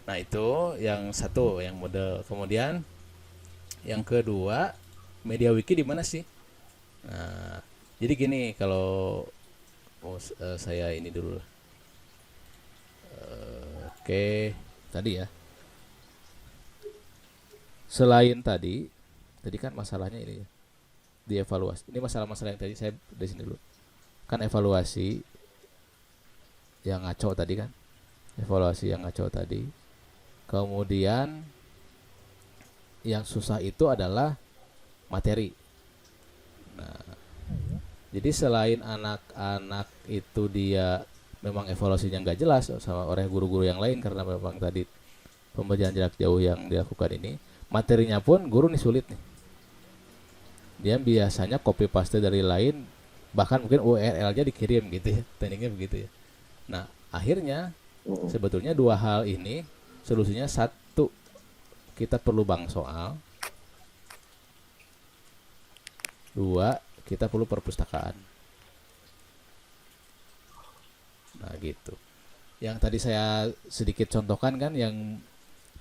[SPEAKER 2] Nah, itu yang satu, yang model. Kemudian yang kedua, media wiki di mana sih? Nah, jadi gini, kalau saya ini dulu. Oke, tadi ya. Selain tadi kan masalahnya ini dievaluasi. Ini masalah-masalah yang tadi saya di sini dulu. Kan evaluasi yang ngaco tadi kan. Evaluasi yang ngaco tadi. Kemudian yang susah itu adalah materi. Nah, jadi selain anak-anak itu dia memang evaluasinya nggak jelas sama oleh guru-guru yang lain karena memang tadi pembelajaran jarak jauh yang dilakukan ini, materinya pun guru nih sulit nih. Dia biasanya copy paste dari lain, bahkan mungkin URL-nya dikirim gitu ya, tekniknya begitu ya. Nah, akhirnya sebetulnya dua hal ini solusinya satu, kita perlu bank soal. Dua, kita perlu perpustakaan. Nah gitu. Yang tadi saya sedikit contohkan kan, yang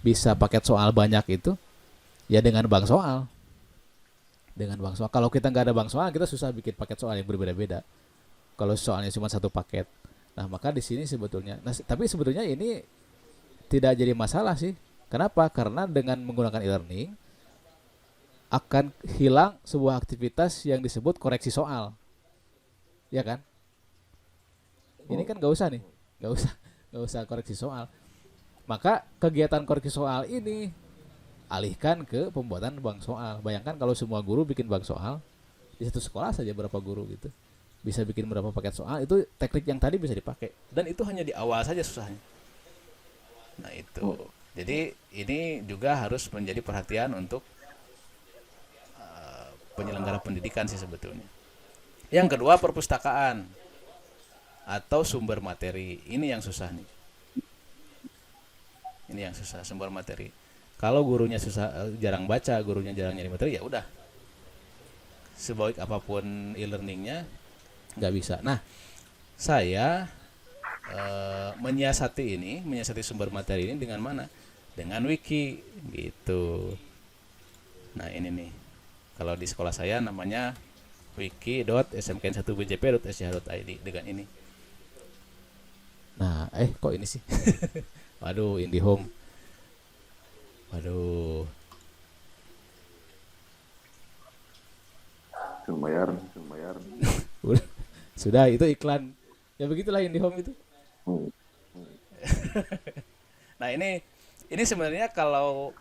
[SPEAKER 2] bisa paket soal banyak itu ya dengan bank soal. Dengan bank soal. Kalau kita nggak ada bank soal, kita susah bikin paket soal yang berbeda-beda. Kalau soalnya cuma satu paket. Nah maka di sini sebetulnya, tapi sebetulnya ini tidak jadi masalah sih. Kenapa? Karena dengan menggunakan e-learning akan hilang sebuah aktivitas yang disebut koreksi soal, ya kan? Ini kan nggak usah nih, nggak usah koreksi soal. Maka kegiatan koreksi soal ini alihkan ke pembuatan bank soal. Bayangkan kalau semua guru bikin bank soal di satu sekolah saja, berapa guru gitu bisa bikin berapa paket soal, itu teknik yang tadi bisa dipakai, dan itu hanya di awal saja susahnya. Nah itu, jadi ini juga harus menjadi perhatian untuk penyelenggara pendidikan sih sebetulnya. Yang kedua, perpustakaan atau sumber materi. Ini yang susah nih. Ini yang susah, sumber materi. Kalau gurunya susah, jarang baca, gurunya jarang nyari materi, ya udah. Sebaik apapun e-learningnya, nggak bisa. Nah, saya menyiasati sumber materi ini dengan mana? Dengan wiki, gitu. Nah ini nih, kalau di sekolah saya namanya wiki.smkn1bjp.sch.id, dengan ini. Nah, kok ini sih? Waduh, IndiHome. Waduh.
[SPEAKER 1] Lumayan.
[SPEAKER 2] Sudah, itu iklan. Ya begitulah IndiHome itu. Nah, ini sebenarnya kalau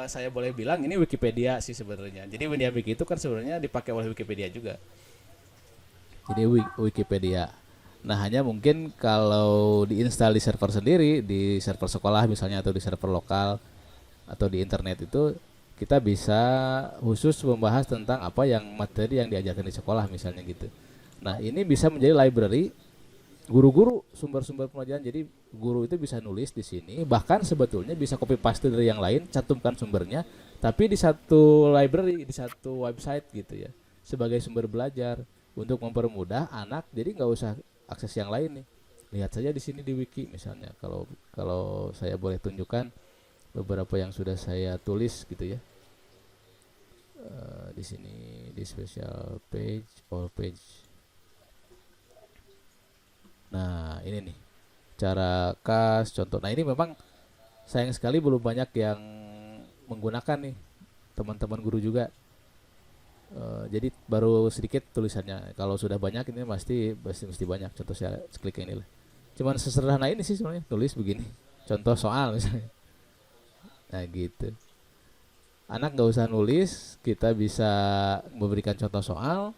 [SPEAKER 2] saya boleh bilang ini Wikipedia sih sebenarnya. Jadi Windiawiki itu kan sebenarnya dipakai oleh Wikipedia juga. Jadi Wikipedia. Nah hanya mungkin kalau diinstal di server sendiri, di server sekolah misalnya, atau di server lokal, atau di internet itu, kita bisa khusus membahas tentang apa yang materi yang diajarkan di sekolah misalnya gitu. Nah ini bisa menjadi library guru-guru, sumber-sumber pelajaran. Jadi guru itu bisa nulis di sini, bahkan sebetulnya bisa copy paste dari yang lain, cantumkan sumbernya, tapi di satu library, di satu website gitu ya, sebagai sumber belajar untuk mempermudah anak. Jadi nggak usah akses yang lain nih, lihat saja di sini di wiki misalnya. Kalau saya boleh tunjukkan beberapa yang sudah saya tulis gitu ya, di sini di special page, all page. Nah ini nih cara kas contoh. Nah ini memang sayang sekali belum banyak yang menggunakan nih, teman-teman guru juga. Jadi baru sedikit tulisannya. Kalau sudah banyak ini mesti banyak. Contoh saya klik ini lah. Cuman sesederhana ini sih sebenarnya, tulis begini. Contoh soal misalnya. Nah gitu. Anak nggak usah nulis, kita bisa memberikan contoh soal,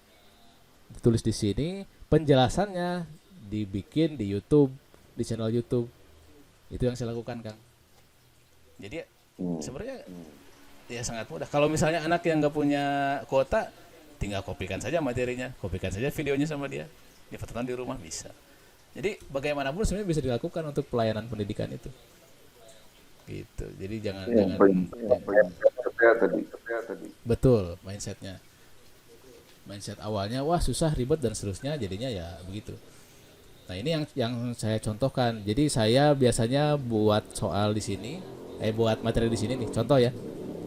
[SPEAKER 2] ditulis di sini, penjelasannya dibikin di YouTube, di channel YouTube. Itu yang saya lakukan, Kang. Jadi sebenarnya ya sangat mudah. Kalau misalnya anak yang nggak punya kuota, tinggal kopikan saja materinya, kopikan saja videonya sama dia, difotokan di rumah bisa. Jadi bagaimanapun sebenarnya bisa dilakukan untuk pelayanan pendidikan itu. Gitu. Jadi jangan tadi. Betul, mindset awalnya wah susah, ribet dan seterusnya, jadinya ya begitu. Nah ini yang saya contohkan. Jadi saya biasanya buat soal di sini, buat materi di sini nih. Contoh ya,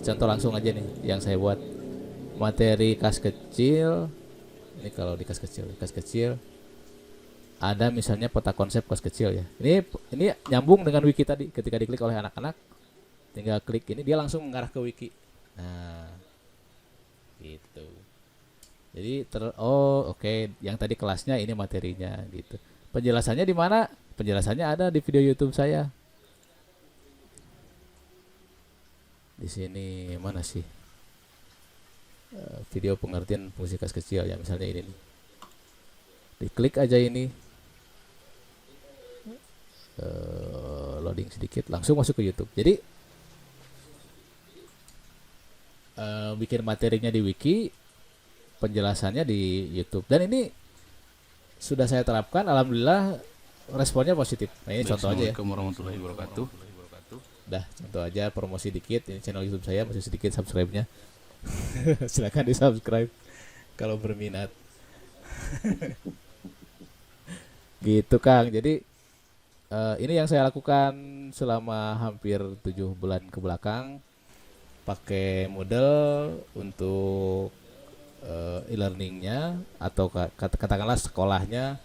[SPEAKER 2] contoh langsung aja nih yang saya buat. Materi kas kecil. Ini kalau di kas kecil ada misalnya peta konsep kas kecil ya. Ini nyambung dengan wiki tadi. Ketika diklik oleh anak-anak, tinggal klik ini, dia langsung mengarah ke wiki. Nah, gitu. Jadi oke. Yang tadi kelasnya, ini materinya gitu. Penjelasannya di mana? Penjelasannya ada di video YouTube saya. Di sini mana sih? Video pengertian fungsi kas kecil ya, misalnya ini nih. Diklik aja ini. Loading sedikit, langsung masuk ke YouTube. Jadi bikin materinya di wiki, penjelasannya di YouTube. Dan ini sudah saya terapkan, alhamdulillah responnya positif. Nah ini contoh aja ya.
[SPEAKER 3] Assalamualaikum warahmatullahi wabarakatuh.
[SPEAKER 2] Dah, contoh aja, promosi dikit. Ini channel YouTube saya masih sedikit subscribe-nya. Silakan di subscribe. kalau berminat. Gitu Kang. Jadi ini yang saya lakukan selama hampir 7 bulan ke belakang, pakai Moodle untuk e-learningnya, atau katakanlah sekolahnya,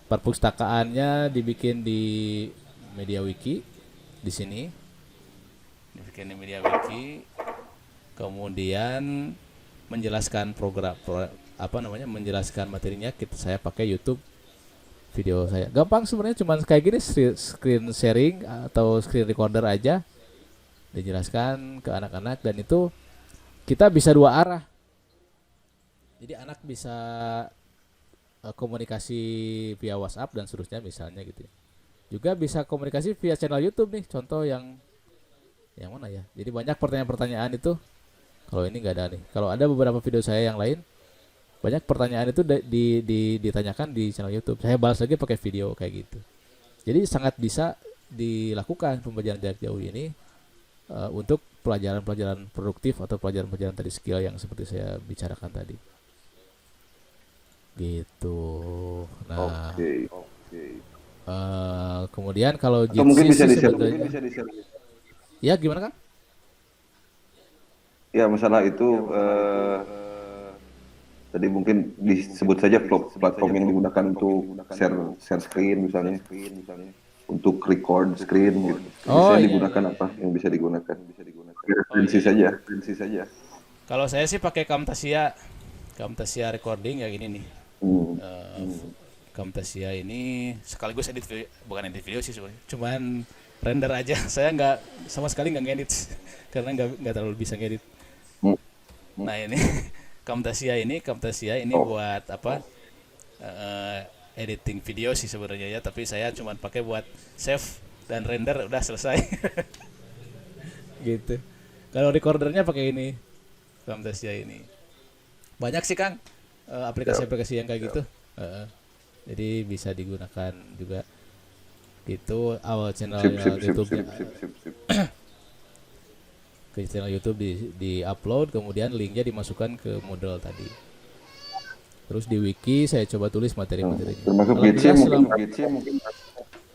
[SPEAKER 2] perpustakaannya dibikin di MediaWiki di sini, dibikin di MediaWiki, kemudian menjelaskan menjelaskan materinya saya pakai YouTube video saya. Gampang sebenarnya, cuman kayak gini, screen sharing atau screen recorder aja, dijelaskan ke anak-anak, dan itu kita bisa dua arah. Jadi anak bisa komunikasi via WhatsApp dan seterusnya misalnya gitu ya. Juga bisa komunikasi via channel YouTube nih, contoh yang mana ya. Jadi banyak pertanyaan-pertanyaan itu, kalau ini nggak ada nih. Kalau ada beberapa video saya yang lain, banyak pertanyaan itu ditanyakan di channel YouTube. Saya balas lagi pakai video kayak gitu. Jadi sangat bisa dilakukan pembelajaran jarak jauh ini untuk pelajaran-pelajaran produktif atau pelajaran-pelajaran tadi skill yang seperti saya bicarakan tadi. Gitu. Nah, kemudian kalau
[SPEAKER 1] atau mungkin bisa
[SPEAKER 2] sebetulnya, ya gimana Kang?
[SPEAKER 1] Ya masalah itu tadi mungkin disebut saja platform yang digunakan untuk share screen misalnya, untuk record screen gitu. Bisa digunakan apa yang bisa digunakan? Referensi saja.
[SPEAKER 2] Kalau saya sih pakai Camtasia recording ya, gini nih. Camtasia ini sekaligus edit video, bukan edit video sih sebenarnya, cuman render aja. Saya sama sekali nggak ngedit karena nggak terlalu bisa ngedit. Nah ini Camtasia ini buat apa? Editing video sih sebenarnya ya, tapi saya cuma pakai buat save dan render, udah selesai. Gitu. Kalau recordernya pakai ini, Camtasia ini. Banyak sih Kang aplikasi-aplikasi yang kayak gitu. Jadi bisa digunakan juga. Gitu. Awal channel YouTube. Ke channel YouTube di upload, kemudian linknya dimasukkan ke Moodle tadi. Terus di wiki saya coba tulis materi-materinya.
[SPEAKER 1] Termasuk Jitsi mungkin.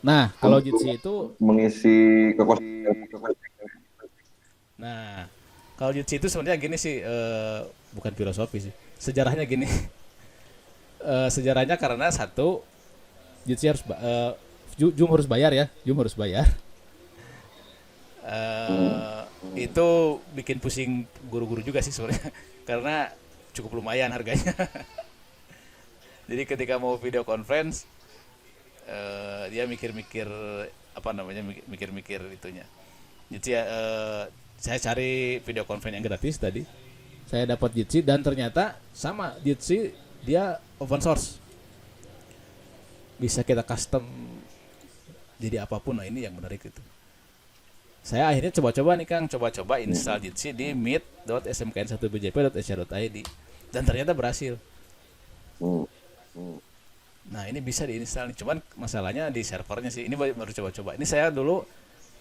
[SPEAKER 2] Nah, kalau Jitsi itu
[SPEAKER 1] mengisi kekosongan.
[SPEAKER 2] Nah, kalau Jitsi itu sebenarnya gini sih, bukan filosofi sih. Sejarahnya gini. Sejarahnya karena satu, Jitsi harus Zoom harus bayar ya. Itu bikin pusing guru-guru juga sih sebenarnya, karena cukup lumayan harganya. Jadi ketika mau video conference, dia mikir-mikir itunya. Jadi saya cari video conference yang gratis tadi, saya dapat Jitsi, dan ternyata sama Jitsi dia open source, bisa kita custom jadi apapun. Nah ini yang menarik itu. Saya akhirnya coba-coba nih Kang, install Jitsi di meet.smkn1bjp.ac.id, dan ternyata berhasil. Nah ini bisa diinstal nih, cuman masalahnya di servernya sih. Ini baru coba-coba. Ini saya dulu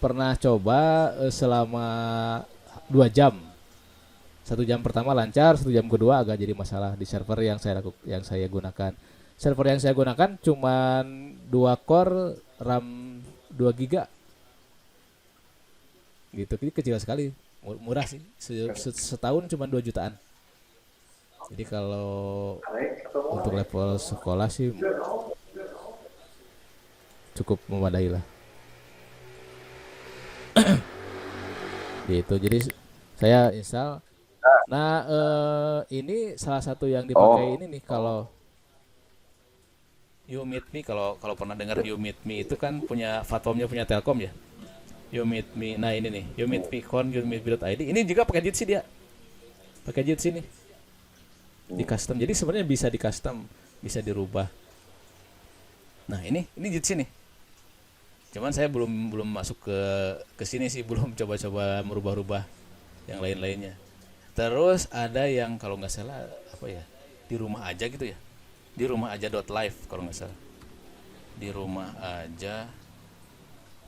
[SPEAKER 2] pernah coba selama 2 jam. 1 jam pertama lancar, 1 jam kedua agak jadi masalah di server yang saya gunakan. Server yang saya gunakan cuman 2 core, RAM 2 GB. Gitu, ini kecil sekali, murah sih, setahun cuma 2 jutaan. Jadi kalau untuk level sekolah sih cukup memadai lah. Gitu, jadi saya install. Nah ini salah satu yang dipakai ini nih, kalau YouMeetMe, kalau pernah dengar YouMeetMe itu kan punya platformnya, punya Telkom ya. YouMeetMe, nah ini nih, YouMeetMe.id, ini juga pakai Jitsi dia. Pakai Jitsi nih. Di custom. Jadi sebenarnya bisa di custom, bisa dirubah. Nah, ini Jitsi nih. Cuman saya belum masuk ke sini sih, belum coba-coba merubah-rubah yang lain-lainnya. Terus ada yang kalau nggak salah apa ya? Di rumah aja gitu ya. Di rumah aja.live kalau nggak salah. Di rumah aja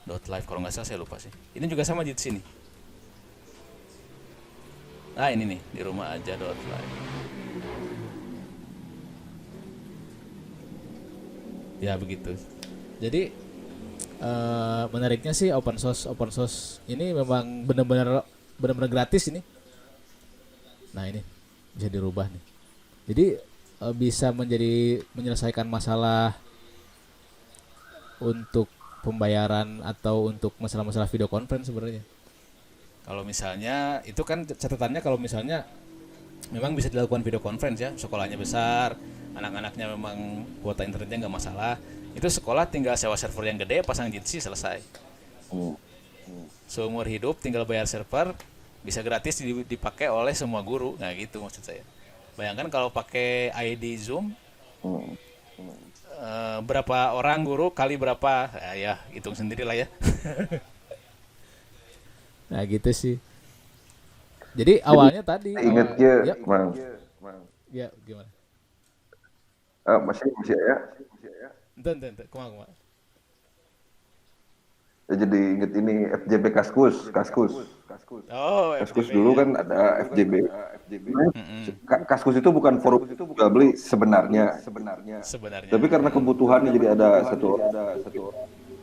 [SPEAKER 2] .live kalau nggak salah, saya lupa sih. Ini juga sama Jitsi nih. Nah ini nih, di rumah aja .live. Ya begitu. Jadi menariknya sih open source ini memang benar-benar gratis ini. Nah ini bisa dirubah nih. Jadi bisa menyelesaikan masalah untuk pembayaran atau untuk masalah-masalah video conference sebenarnya. Kalau misalnya itu kan catatannya, kalau misalnya memang bisa dilakukan video conference ya, sekolahnya besar, anak-anaknya memang kuota internetnya nggak masalah, itu sekolah tinggal sewa server yang gede, pasang Jitsi, selesai.
[SPEAKER 1] Hmm.
[SPEAKER 2] Seumur hidup tinggal bayar server, bisa gratis dipakai oleh semua guru. Nah gitu maksud saya. Bayangkan kalau pakai ID Zoom,
[SPEAKER 1] Hmm.
[SPEAKER 2] berapa orang guru kali berapa, ya hitung sendiri lah ya. Nah gitu sih. Jadi
[SPEAKER 1] Jadi
[SPEAKER 2] awalnya tadi
[SPEAKER 1] ingatnya,
[SPEAKER 2] ya,
[SPEAKER 1] Mang,
[SPEAKER 2] ya gimana?
[SPEAKER 1] masih ya.
[SPEAKER 2] Enten, kumah.
[SPEAKER 1] Jadi inget ini FJB Kaskus.
[SPEAKER 2] Oh,
[SPEAKER 1] Kaskus
[SPEAKER 2] FJB
[SPEAKER 1] dulu
[SPEAKER 2] ya.
[SPEAKER 1] kan ada FJB.
[SPEAKER 2] Mm-mm.
[SPEAKER 1] Kaskus itu bukan forum jual beli sebenarnya.
[SPEAKER 2] Sebenarnya.
[SPEAKER 1] Tapi karena kebutuhan jadi ada satu orang,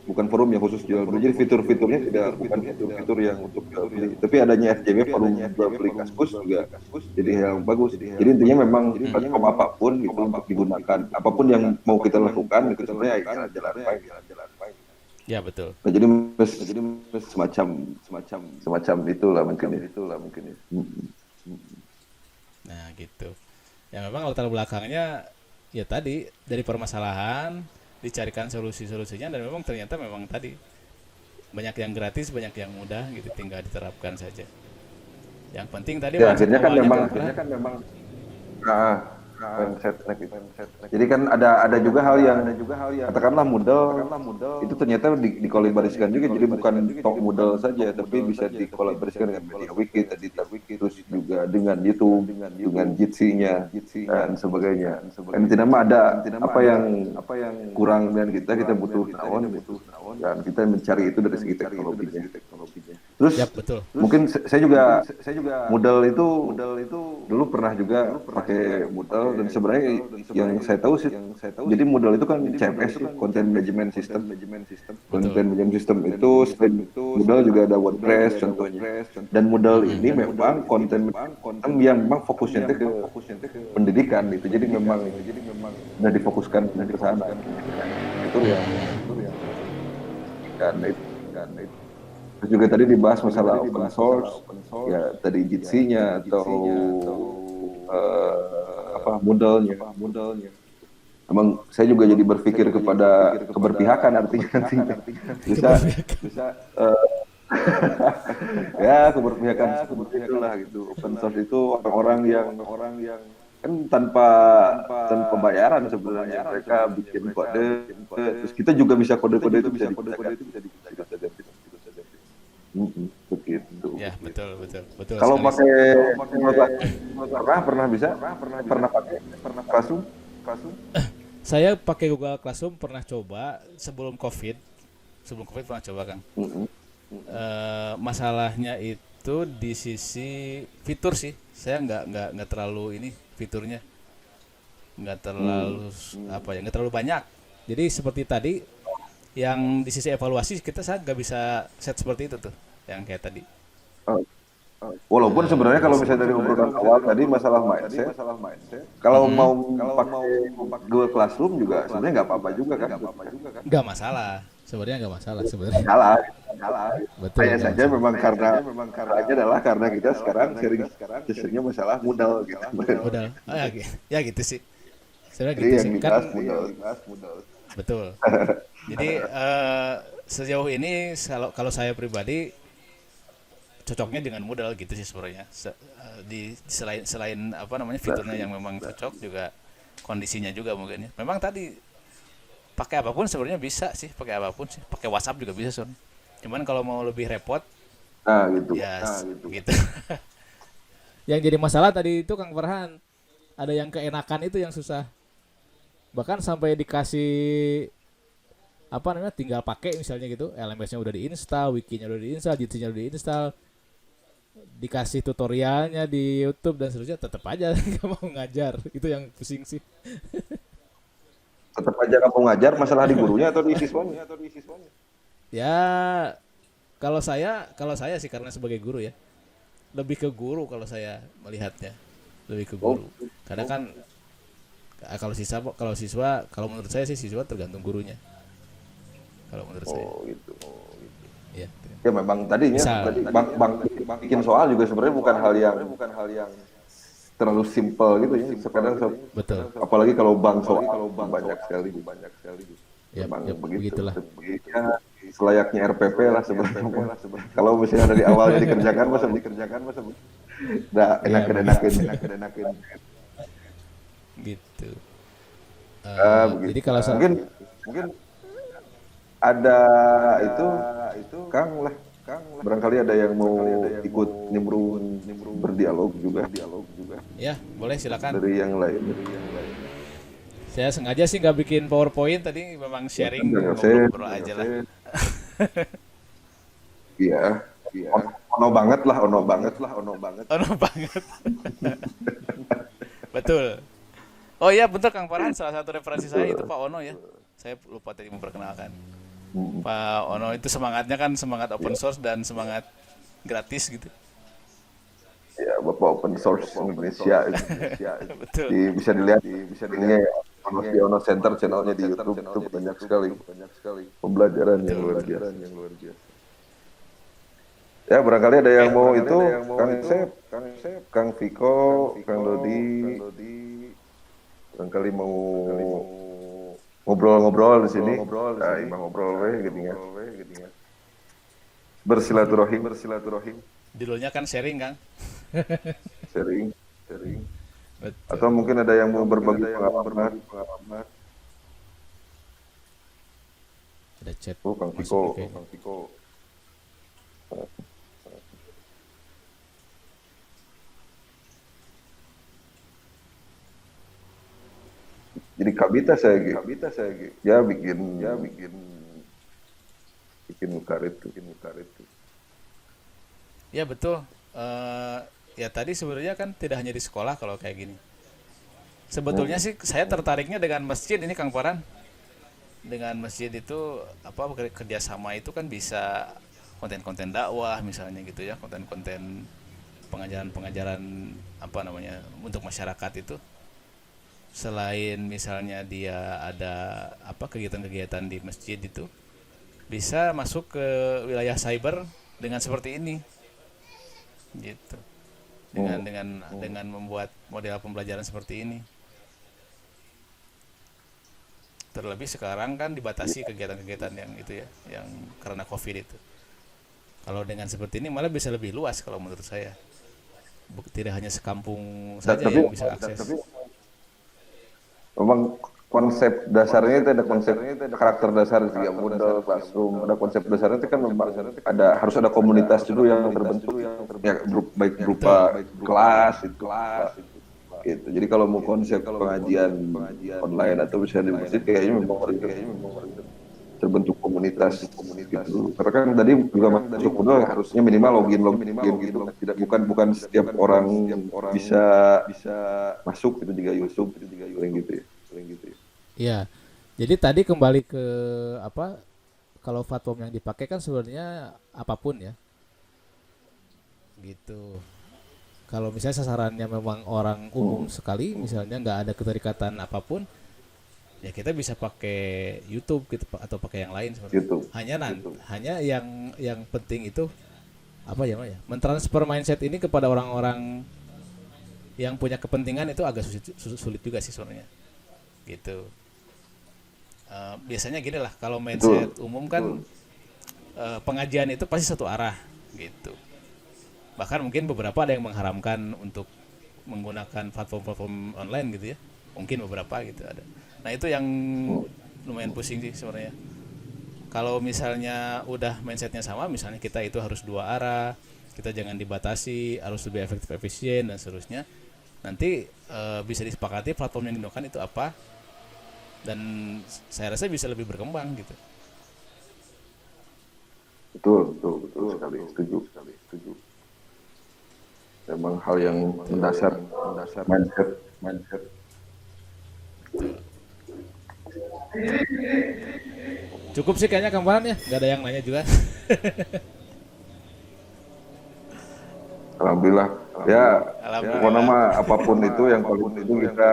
[SPEAKER 1] bukan forum yang khusus jual beli. Jadi fitur-fiturnya tidak bukan fitur-fitur yang untuk jual beli. Tapi adanya FJB forum jual beli Kaskus juga jadi yang bagus. Jadi intinya memang platform apapun gitu untuk digunakan. Apapun yang mau kita lakukan itu sebenarnya ya jalan baik.
[SPEAKER 2] Ya betul.
[SPEAKER 1] Nah, jadi semacam itulah mungkin ya.
[SPEAKER 2] Nah gitu. Ya memang latar belakangnya ya tadi dari permasalahan dicarikan solusinya, dan memang ternyata memang tadi banyak yang gratis, banyak yang mudah gitu, tinggal diterapkan saja. Yang penting tadi
[SPEAKER 1] Ya
[SPEAKER 2] mindset
[SPEAKER 1] akhirnya kan
[SPEAKER 2] awalnya
[SPEAKER 1] memang nah, mindset gitu. Jadi kan ada juga hal yang katakanlah modal itu ternyata dikolaborasikan juga, jadi bukan tok modal saja tapi bisa dikolaborasikan dengan media wiki tadi, terus juga dengan YouTube, dengan Jitsi-nya dan sebagainya. Dan tidak mah ada apa yang kurang dan kita butuh naon gitu. Dan kita mencari itu dari segi teknologinya. Terus
[SPEAKER 2] ya betul.
[SPEAKER 1] mungkin saya juga modal itu dulu pernah juga pakai modal, dan sebenarnya yang saya tahu sih, jadi modal itu kan CMS sih, Content Management System.
[SPEAKER 2] Betul.
[SPEAKER 1] Content Management System itu selain modal juga ada WordPress contohnya. Dan modal ini memang content system yang memang fokusnya itu ke pendidikan gitu. Jadi memang sudah difokuskan ke sana. Itu ya. Dan itu. Terus juga tadi dibahas masalah open source, ya tadi Jitsi-nya atau modelnya. Emang saya juga jadi berpikir kepada keberpihakan artinya nantinya. Bisa ya keberpihakan seperti itulah gitu. Open source itu orang-orang yang kan tanpa bayaran sebenarnya, mereka bikin kode, terus kita juga bisa kode-kode itu bisa digunakan. Begitu.
[SPEAKER 2] Ya betul
[SPEAKER 1] Kalau
[SPEAKER 2] sekali.
[SPEAKER 1] pakai pernah pakai Classroom.
[SPEAKER 2] Saya pakai Google Classroom, pernah coba sebelum COVID pernah coba Kang. Masalahnya itu di sisi fitur sih, saya nggak terlalu ini fiturnya, nggak terlalu nggak terlalu banyak. Jadi seperti tadi yang di sisi evaluasi saya nggak bisa set seperti itu tuh, yang kayak tadi.
[SPEAKER 1] Walaupun sebenarnya kalau misalnya dari obrolan awal tadi masalah mindset, kalau mau pakai Google Classroom juga sebenarnya nggak apa-apa juga kan?
[SPEAKER 2] Nggak masalah, sebenarnya nggak masalah sebenarnya.
[SPEAKER 1] Salah.
[SPEAKER 2] Betul,
[SPEAKER 1] Hanya
[SPEAKER 2] nggak
[SPEAKER 1] saja
[SPEAKER 2] masalah.
[SPEAKER 1] memang caranya adalah karena kita sekarang sharing sistemnya masalah modal gitu.
[SPEAKER 2] Modal, ya gitu sih. Sebenarnya
[SPEAKER 1] Jadi
[SPEAKER 2] gitu
[SPEAKER 1] yang
[SPEAKER 2] sih kan.
[SPEAKER 1] dibahas modal.
[SPEAKER 2] Betul. Jadi sejauh ini kalau saya pribadi cocoknya dengan modal gitu sih sebenarnya. Selain apa namanya fiturnya yang memang cocok, juga kondisinya juga mungkin ya. Memang tadi pakai apapun sebenarnya bisa sih, pakai apapun sih. Pakai WhatsApp juga bisa soalnya. Cuman kalau mau lebih repot
[SPEAKER 1] Nah gitu.
[SPEAKER 2] ya gitu. Yang jadi masalah tadi itu Kang Farhan, ada yang keenakan itu yang susah. Bahkan sampai dikasih apa namanya, tinggal pakai misalnya gitu, LMS-nya udah diinstal, wiki-nya udah diinstal, Jitsi-nya udah diinstal, dikasih tutorialnya di YouTube dan seterusnya, tetap aja nggak mau ngajar. Itu yang pusing sih.
[SPEAKER 1] Tetap aja kamu ngajar, masalah di gurunya atau di siswanya?
[SPEAKER 2] Ya, kalau saya sih karena sebagai guru ya, lebih ke guru kalau saya melihatnya, lebih ke
[SPEAKER 1] Oh,
[SPEAKER 2] guru. Karena kan kalau siswa kalau menurut saya sih siswa tergantung gurunya. Kalau menurut saya,
[SPEAKER 1] oh gitu.
[SPEAKER 2] ya.
[SPEAKER 1] Ya memang tadinya
[SPEAKER 2] Misal,
[SPEAKER 1] bang bikin soal juga sebenarnya bukan hal yang terlalu simpel gitu ya. Sekarang
[SPEAKER 2] betul.
[SPEAKER 1] apalagi kalau bang soal banyak sekali.
[SPEAKER 2] Ya,
[SPEAKER 1] Memang
[SPEAKER 2] ya
[SPEAKER 1] begitu.
[SPEAKER 2] begitulah.
[SPEAKER 1] Ya, selayaknya RPP lah sebenarnya. Kalau misalnya dari awalnya dikerjakan masa udah
[SPEAKER 2] Ya
[SPEAKER 1] enak-enakin.
[SPEAKER 2] gitu.
[SPEAKER 1] Begitu.
[SPEAKER 2] Jadi kalau
[SPEAKER 1] Mungkin ada itu Kang lah. Barangkali ada yang mau ikut nimbrung berdialog juga
[SPEAKER 2] ya boleh silakan.
[SPEAKER 1] dari yang lain.
[SPEAKER 2] Saya sengaja sih nggak bikin PowerPoint tadi, memang
[SPEAKER 1] Silakan Kang
[SPEAKER 2] sharing
[SPEAKER 1] Yosef.
[SPEAKER 2] ngobrol-ngobrol aja lah.
[SPEAKER 1] Iya. Ono banget lah, ono banget.
[SPEAKER 2] Oh no banget. Betul. Oh iya betul Kang Farhan, salah satu referensi saya itu Pak Ono ya. Saya lupa tadi memperkenalkan. Pak Ono itu semangatnya kan semangat open source dan semangat gratis gitu.
[SPEAKER 1] Ya, Bapak open source Indonesia.
[SPEAKER 2] Betul.
[SPEAKER 1] Bisa dilihat ini Ono Center channelnya di YouTube itu banyak sekali pembelajaran yang
[SPEAKER 2] Betul,
[SPEAKER 1] luar
[SPEAKER 2] betul.
[SPEAKER 1] biasa. Ya, barangkali ada yang
[SPEAKER 2] Oke.
[SPEAKER 1] mau itu, Kang Sep, Kang Viko, Kang Dodi, barangkali mau ngobrol-ngobrol di sini. Nah, imbang ngobrol gitu ya. Bersilaturahim,
[SPEAKER 2] Judulnya kan sharing Kang.
[SPEAKER 1] sharing. Atau
[SPEAKER 2] Betul.
[SPEAKER 1] mungkin ada yang mau berbagi pengalaman.
[SPEAKER 2] Ada chat
[SPEAKER 1] Oh, Kang
[SPEAKER 2] masuk nih
[SPEAKER 1] Viko.
[SPEAKER 2] kayaknya.
[SPEAKER 1] Jadi kabita saya gitu. Ya bikin ukarit tuh.
[SPEAKER 2] Ya betul. Ya tadi sebenarnya kan tidak hanya di sekolah kalau kayak gini. Sebetulnya sih saya tertariknya dengan masjid ini Kang Farhan. Dengan masjid itu apa kerjasama itu kan bisa konten-konten dakwah misalnya gitu ya, konten-konten pengajaran-pengajaran apa namanya untuk masyarakat itu, selain misalnya dia ada apa kegiatan-kegiatan di masjid itu bisa masuk ke wilayah cyber dengan seperti ini gitu, dengan membuat model pembelajaran seperti ini. Terlebih sekarang kan dibatasi kegiatan-kegiatan yang itu ya, yang karena COVID itu. Kalau dengan seperti ini malah bisa lebih luas kalau menurut saya. Tidak hanya sekampung saja
[SPEAKER 1] Tapi
[SPEAKER 2] yang bisa akses.
[SPEAKER 1] memang konsep dasarnya itu ada konsep karakter dasar sih ya, Moodle, Classroom, ada konsep dasarnya itu kan memang harus ada komunitas dulu yang terbentuk ya, baik berupa kelas itu gitu. Jadi kalau mau konsep pengajian online atau bisa di masjid kayaknya memang harus terbentuk komunitas gitu. Karena kan tadi juga masuk Moodle harusnya minimal login gitu kan. Tidak bukan setiap orang bisa masuk itu juga YouTube gitu ya.
[SPEAKER 2] Iya. Jadi tadi kembali ke apa? Kalau platform yang dipakai kan sebenarnya apapun ya. Gitu. Kalau misalnya sasarannya memang orang umum sekali, misalnya nggak ada keterikatan apapun, ya kita bisa pakai YouTube gitu atau pakai yang lain sebenarnya.
[SPEAKER 1] YouTube.
[SPEAKER 2] Hanya yang penting itu apa ya, Mak, ya? Mentransfer mindset ini kepada orang-orang yang punya kepentingan itu agak sulit juga sih sebenarnya. Gitu. Biasanya gini lah, kalau mindset umum kan pengajian itu pasti satu arah gitu. Bahkan mungkin beberapa ada yang mengharamkan untuk menggunakan platform-platform online gitu ya, mungkin beberapa gitu ada. Nah itu yang lumayan pusing sih sebenarnya. Kalau misalnya udah mindsetnya sama, misalnya kita itu harus dua arah, kita jangan dibatasi, harus lebih efektif efisien dan seterusnya, nanti bisa disepakati platform yang digunakan itu apa, dan saya rasa bisa lebih berkembang gitu.
[SPEAKER 1] Betul sekali, setuju. Memang hal yang mendasar mindset.
[SPEAKER 2] Cukup sih kayaknya Kang Farhan ya, nggak ada yang nanya juga.
[SPEAKER 1] Alhamdulillah. Ya, pokoknya
[SPEAKER 2] Alhamdulillah.
[SPEAKER 1] mah apapun itu yang paling penting kita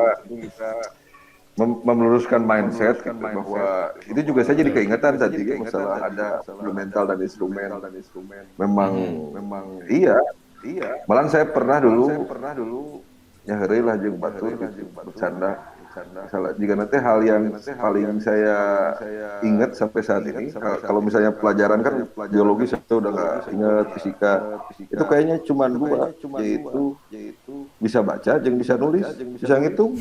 [SPEAKER 1] meluruskan mindset gitu bahwa itu juga saya jadi
[SPEAKER 2] Betul.
[SPEAKER 1] keingetan tadi masalah ada instrumental dan instrumen. Memang
[SPEAKER 2] Mm-mm.
[SPEAKER 1] iya. Malah saya pernah dulu nyaheri lah jeung batur gitu bercanda. Salah jika nanti hal yang paling saya ingat sampai saat ini kalau misalnya pelajaran kan biologi saya udah nggak ingat fisika itu kayaknya cuma dua yaitu bisa baca jeung bisa nulis bisa ngitung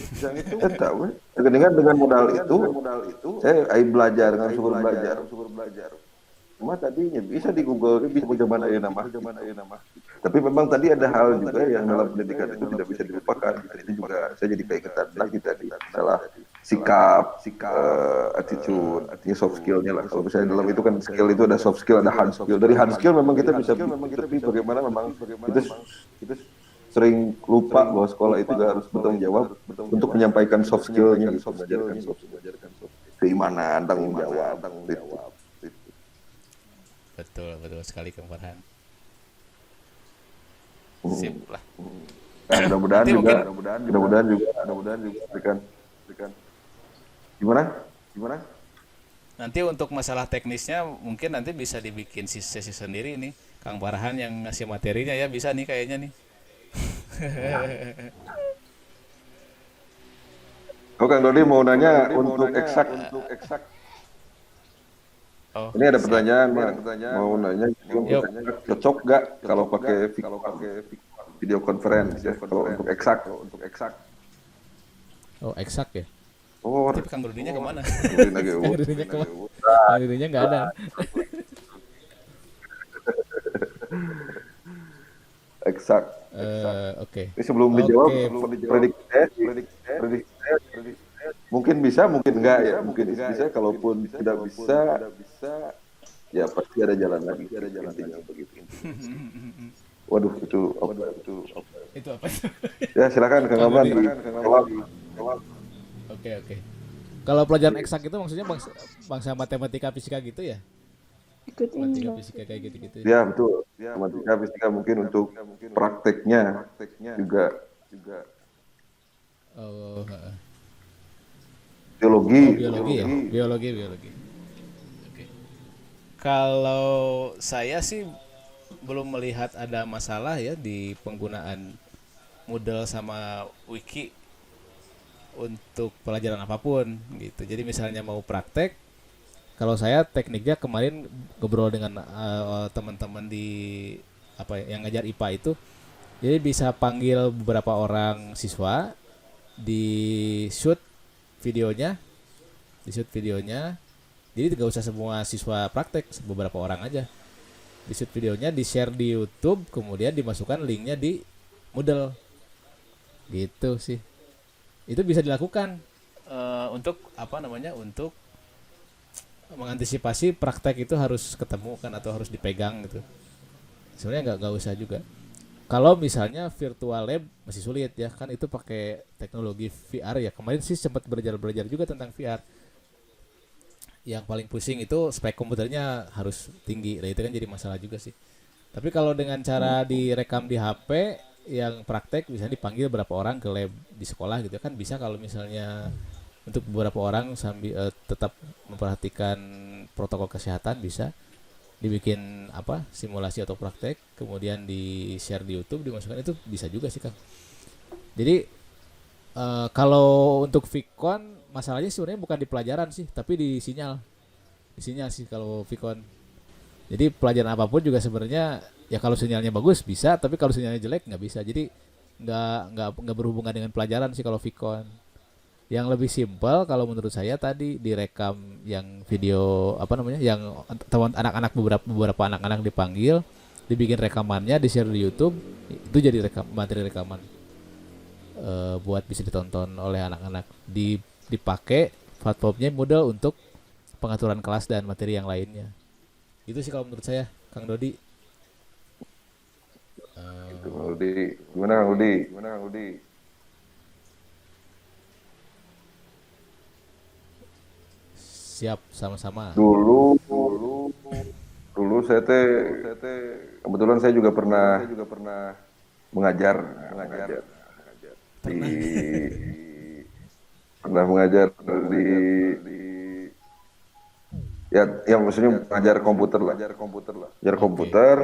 [SPEAKER 1] eta we dengan modal itu saya belajar dengan sumber belajar cuma tadinya bisa di Google bisa zaman ayeuna mah tapi memang tadi ada hal juga yang dalam pendidikan itu tidak bisa dilupakan. Dan itu juga saya jadi keingetan lagi tadi masalah sikap, attitude, artinya soft skillnya lah. Kalau misalnya dalam itu kan skill itu ada soft skill, ada hard skill. Dari hard skill memang kita bisa, tapi bagaimana memang kita sering lupa bahwa sekolah itu juga harus bertanggung jawab untuk menyampaikan soft skillnya, gitu, mengajarkan soft skill, keimanan, tanggung jawab, gitu.
[SPEAKER 2] Betul, betul sekali Kang Farhan.
[SPEAKER 1] Hmm.
[SPEAKER 2] Sip lah.
[SPEAKER 1] Nah, mudah-mudahan
[SPEAKER 2] Nanti
[SPEAKER 1] juga,
[SPEAKER 2] mungkin
[SPEAKER 1] berikan gimana?
[SPEAKER 2] nanti untuk masalah teknisnya mungkin nanti bisa dibikin sesi sendiri nih. Kang Farhan yang ngasih materinya ya bisa nih kayaknya nih.
[SPEAKER 1] Oh, Kang Dodi mau nanya untuk eksak.
[SPEAKER 2] Oh,
[SPEAKER 1] Ini ada
[SPEAKER 2] siap.
[SPEAKER 1] pertanyaan, Bang. Mau nanya, jadi untuk
[SPEAKER 2] Yuk.
[SPEAKER 1] eksak cocok gak kalau pakai video conference ya? Kalau untuk eksak.
[SPEAKER 2] Oh, eksak ya.
[SPEAKER 1] Oh,
[SPEAKER 2] Tapi Kang Dodinya kemana?
[SPEAKER 1] Dodi lagi.
[SPEAKER 2] Kang Dodinya kemana? Kang Dodinya nggak ada.
[SPEAKER 1] Eksak.
[SPEAKER 2] Oke.
[SPEAKER 1] Ini sebelum dijawab,
[SPEAKER 2] Oke.
[SPEAKER 1] prediksi saya, mungkin bisa, mungkin enggak ya. Mungkin bisa, kalaupun tidak bisa, ya pasti ada jalan lagi. Intinya begitu. Waduh, itu
[SPEAKER 2] Itu apa itu?
[SPEAKER 1] ya silakan Kang
[SPEAKER 2] Kang
[SPEAKER 1] Aman
[SPEAKER 2] Dodi.
[SPEAKER 1] dijawab.
[SPEAKER 2] Oke, oke. Kalau pelajaran eksak itu maksudnya bangsa matematika fisika gitu ya?
[SPEAKER 3] Ikut ini
[SPEAKER 2] Matematika
[SPEAKER 3] loh.
[SPEAKER 2] fisika kayak gitu-gitu ya?
[SPEAKER 1] Ya betul. Matematika, fisika mungkin untuk prakteknya juga
[SPEAKER 2] Oh,
[SPEAKER 1] biologi.
[SPEAKER 2] oh biologi ya? Biologi. Oke. Kalau saya sih belum melihat ada masalah ya di penggunaan Moodle sama Wiki untuk pelajaran apapun gitu. Jadi misalnya mau praktek, kalau saya tekniknya kemarin ngobrol dengan teman-teman di apa ya, yang ngajar IPA itu, jadi bisa panggil beberapa orang siswa di shoot videonya, jadi nggak usah semua siswa praktek, beberapa orang aja di shoot videonya, di share di YouTube, kemudian dimasukkan linknya di Moodle gitu sih. Itu bisa dilakukan untuk apa namanya, untuk mengantisipasi praktek itu harus ketemu kan atau harus dipegang gitu. Sebenarnya nggak usah juga. Kalau misalnya virtual lab masih sulit ya kan, itu pakai teknologi VR ya. Kemarin sih sempat belajar juga tentang VR. Yang paling pusing itu spek komputernya harus tinggi. Nah itu kan jadi masalah juga sih. Tapi kalau dengan cara direkam di HP yang praktek bisa dipanggil berapa orang ke lab di sekolah gitu kan bisa, kalau misalnya untuk beberapa orang sambil tetap memperhatikan protokol kesehatan bisa dibikin apa simulasi atau praktek kemudian di share di YouTube dimasukkan, itu bisa juga sih Kang. Jadi kalau untuk Vicon masalahnya sebenarnya bukan di pelajaran sih tapi di sinyal sih kalau Vicon. Jadi pelajaran apapun juga sebenarnya ya kalau sinyalnya bagus bisa, tapi kalau sinyalnya jelek nggak bisa. Jadi nggak berhubungan dengan pelajaran sih kalau Vicon. Yang lebih simpel kalau menurut saya tadi direkam yang video apa namanya, yang teman anak-anak beberapa anak-anak dipanggil, dibikin rekamannya di share di YouTube, itu jadi materi rekaman buat bisa ditonton oleh anak-anak, dipakai platformnya Moodle untuk pengaturan kelas dan materi yang lainnya. Itu sih kalau menurut saya Kang Dodi.
[SPEAKER 1] Itu Kang Dodi. Gimana Kang Dodi? 。 . 。 . 。 . 。 . 。 . 。 . 。 . 。 。 . 。 。 . 。 。 . 。 。 . 。 。 . 。 。 . 。 。 . 。 。 . 。 。 . 。 。 . 。 。 . 。 。 . 。 . 。 . 。 . 。
[SPEAKER 2] Siap sama-sama.
[SPEAKER 1] Dulu dulu saya teh kebetulan saya juga pernah mengajar, di pernah mengajar di ya yang maksudnya mengajar komputer lah. Belajar
[SPEAKER 2] Oke.
[SPEAKER 1] komputer,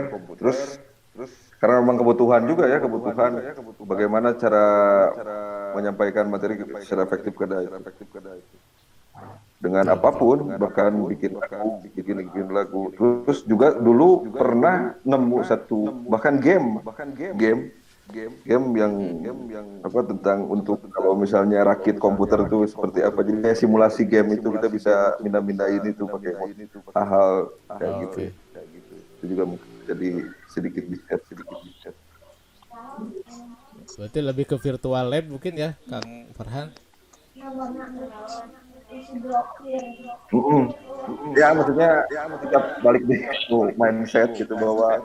[SPEAKER 1] terus karena memang kebutuhan juga ya, kebutuhan bagaimana cara menyampaikan materi secara efektif dengan
[SPEAKER 2] Betul, betul.
[SPEAKER 1] apapun, bahkan bikin lagu. Terus juga dulu pernah nemu satu bahkan game, game yang apa tentang untuk kalau misalnya rakit komputer itu seperti apa. Jadi kayak simulasi game itu kita bisa mindah-mindahin itu pakai hal-hal kayak gitu.
[SPEAKER 2] Oke.
[SPEAKER 1] Itu juga mungkin jadi sedikit bisnet.
[SPEAKER 2] Berarti lebih ke virtual lab mungkin ya, Kang Farhan?
[SPEAKER 1] Mm-mm. Ya maksudnya kita balik di mindset gitu bahwa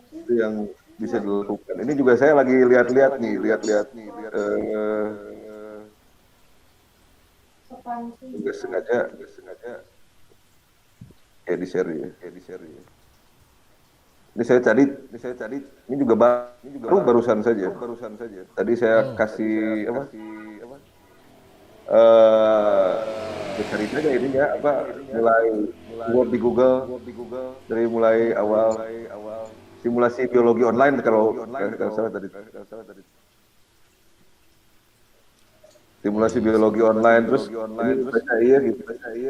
[SPEAKER 1] itu yang bisa dilakukan. Ini juga saya lagi lihat-lihat nih, eh, nggak sengaja kayak di share ya. Ini saya cari, ini juga barusan saja. Tadi saya
[SPEAKER 2] Oh,
[SPEAKER 1] kasih apa? Saya cari saja ini ya apa mulai keyword di Google dari mulai awal simulasi biologi online kalau nggak salah tadi.
[SPEAKER 2] iya
[SPEAKER 1] Simulasi
[SPEAKER 2] iya sih.
[SPEAKER 1] biologi online terus ini baca iya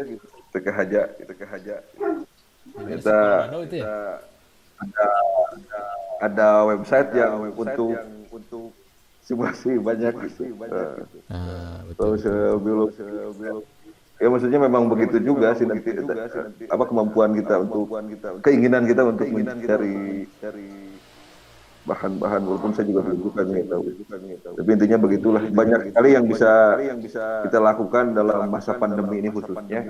[SPEAKER 1] gitu. Teka haja.
[SPEAKER 2] Di mana sih?
[SPEAKER 1] Ternyata
[SPEAKER 2] Colorado itu ya?
[SPEAKER 1] ada website yang untuk simulasi banyak gitu.
[SPEAKER 2] Ah, betul
[SPEAKER 1] Kalau
[SPEAKER 2] betul betul.
[SPEAKER 1] biologi ya maksudnya memang begitu juga sih nanti apa kemampuan kita untuk keinginan kita untuk mencari bahan-bahan walaupun saya juga belum suka nggak tahu. Tapi intinya begitulah banyak sekali yang bisa kita lakukan dalam masa pandemi ini khususnya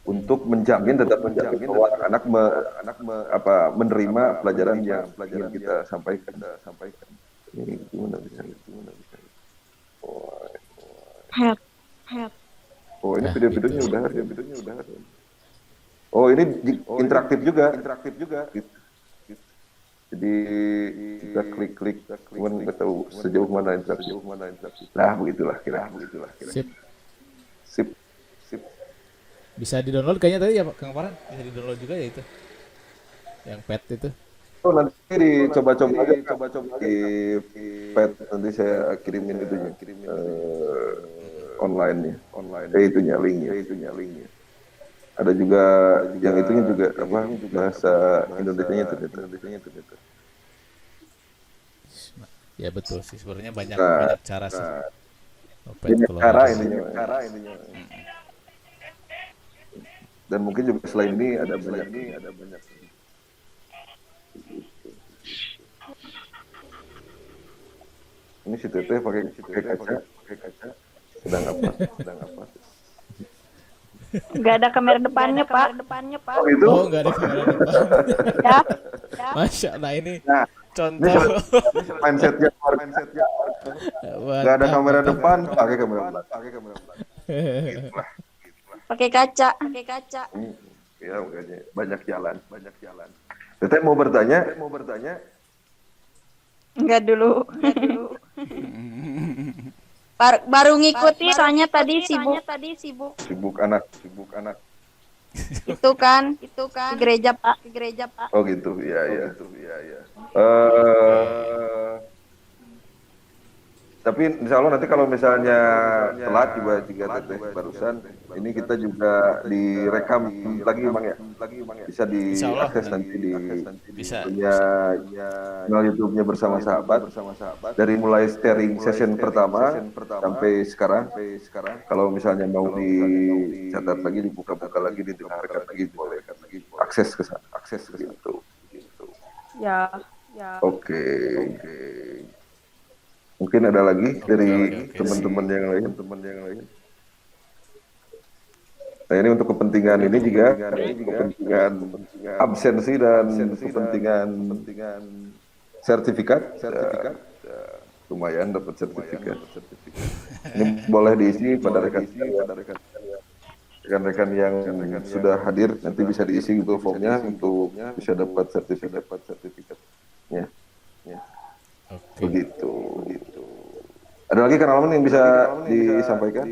[SPEAKER 1] untuk tetap menjamin bahwa anak-anak apa menerima pelajaran yang ingin kita sampaikan. Ini gimana bisa?
[SPEAKER 3] Help.
[SPEAKER 1] Oh ini
[SPEAKER 2] Nah,
[SPEAKER 1] video-videonya
[SPEAKER 2] gitu.
[SPEAKER 1] udah ada. Oh ini interaktif juga. Gitu. Jadi kita klik, cuman nggak tahu sejauh mana interaktif. Nah begitulah kira.
[SPEAKER 2] Sip.
[SPEAKER 1] Sip.
[SPEAKER 2] Bisa di-download kayaknya tadi ya, Pak Kang Farhan? Bisa di-download juga ya itu. Yang pet itu.
[SPEAKER 1] Oh nanti dicoba-coba aja di pet nanti saya kirimin itunya, online-nya, itunya linknya. Ada juga yang itunya juga apa bahasa Indonesianya ternyata.
[SPEAKER 2] Ya betul sih. Sebenarnya banyak
[SPEAKER 1] Nah,
[SPEAKER 2] banyak cara sih. Pet
[SPEAKER 1] banyak cara
[SPEAKER 2] Colorado.
[SPEAKER 1] ininya. Dan mungkin juga selain ini ada banyak. Ini si Teteh pakai kaca. Sedang apa?
[SPEAKER 3] Nggak ada kamera depannya, Pak.
[SPEAKER 1] Oh itu?
[SPEAKER 2] Oh, nggak ada kamera depan.
[SPEAKER 3] Ya.
[SPEAKER 2] Masya Allah ini
[SPEAKER 1] Nah, ini
[SPEAKER 2] contoh.
[SPEAKER 1] mindsetnya. Nggak ada
[SPEAKER 2] Mantap,
[SPEAKER 1] kamera
[SPEAKER 2] mantap.
[SPEAKER 1] depan, pakai kamera belakang.
[SPEAKER 3] Pakai kaca.
[SPEAKER 1] Ya makanya banyak jalan. Teteh mau bertanya?
[SPEAKER 3] Nggak dulu. Baru ngikuti, soalnya tadi sibuk.
[SPEAKER 1] Sibuk anak.
[SPEAKER 3] Itu kan di gereja, Pak.
[SPEAKER 1] Oh gitu, iya. Eh, tapi insya Allah nanti kalau misalnya telat juga jika Teteh barusan, ini kita juga direkam lagi Bang ya. Bisa
[SPEAKER 2] Insya Allah
[SPEAKER 1] diakses nanti di
[SPEAKER 2] bisa.
[SPEAKER 1] punya channel YouTube-nya bersama sahabat. Dari mulai sharing session pertama sampai sekarang. Kalau misalnya mau dicatat lagi, dibuka-buka lagi, didengarkan lagi, boleh akses ke sana. Gitu.
[SPEAKER 3] Ya.
[SPEAKER 1] Oke. Mungkin ada lagi dari
[SPEAKER 2] Oke,
[SPEAKER 1] teman-teman yang lain. Nah ini untuk kepentingan ini juga, kepentingan absensi dan kepentingan sertifikat. Lumayan dapat sertifikat. Ini boleh diisi pada rekan-rekan yang sudah hadir, nanti bisa diisi Google Form-nya untuk bisa dapat sertifikatnya.
[SPEAKER 2] Oke.
[SPEAKER 1] Begitu. Ada lagi kan Alman yang bisa disampaikan?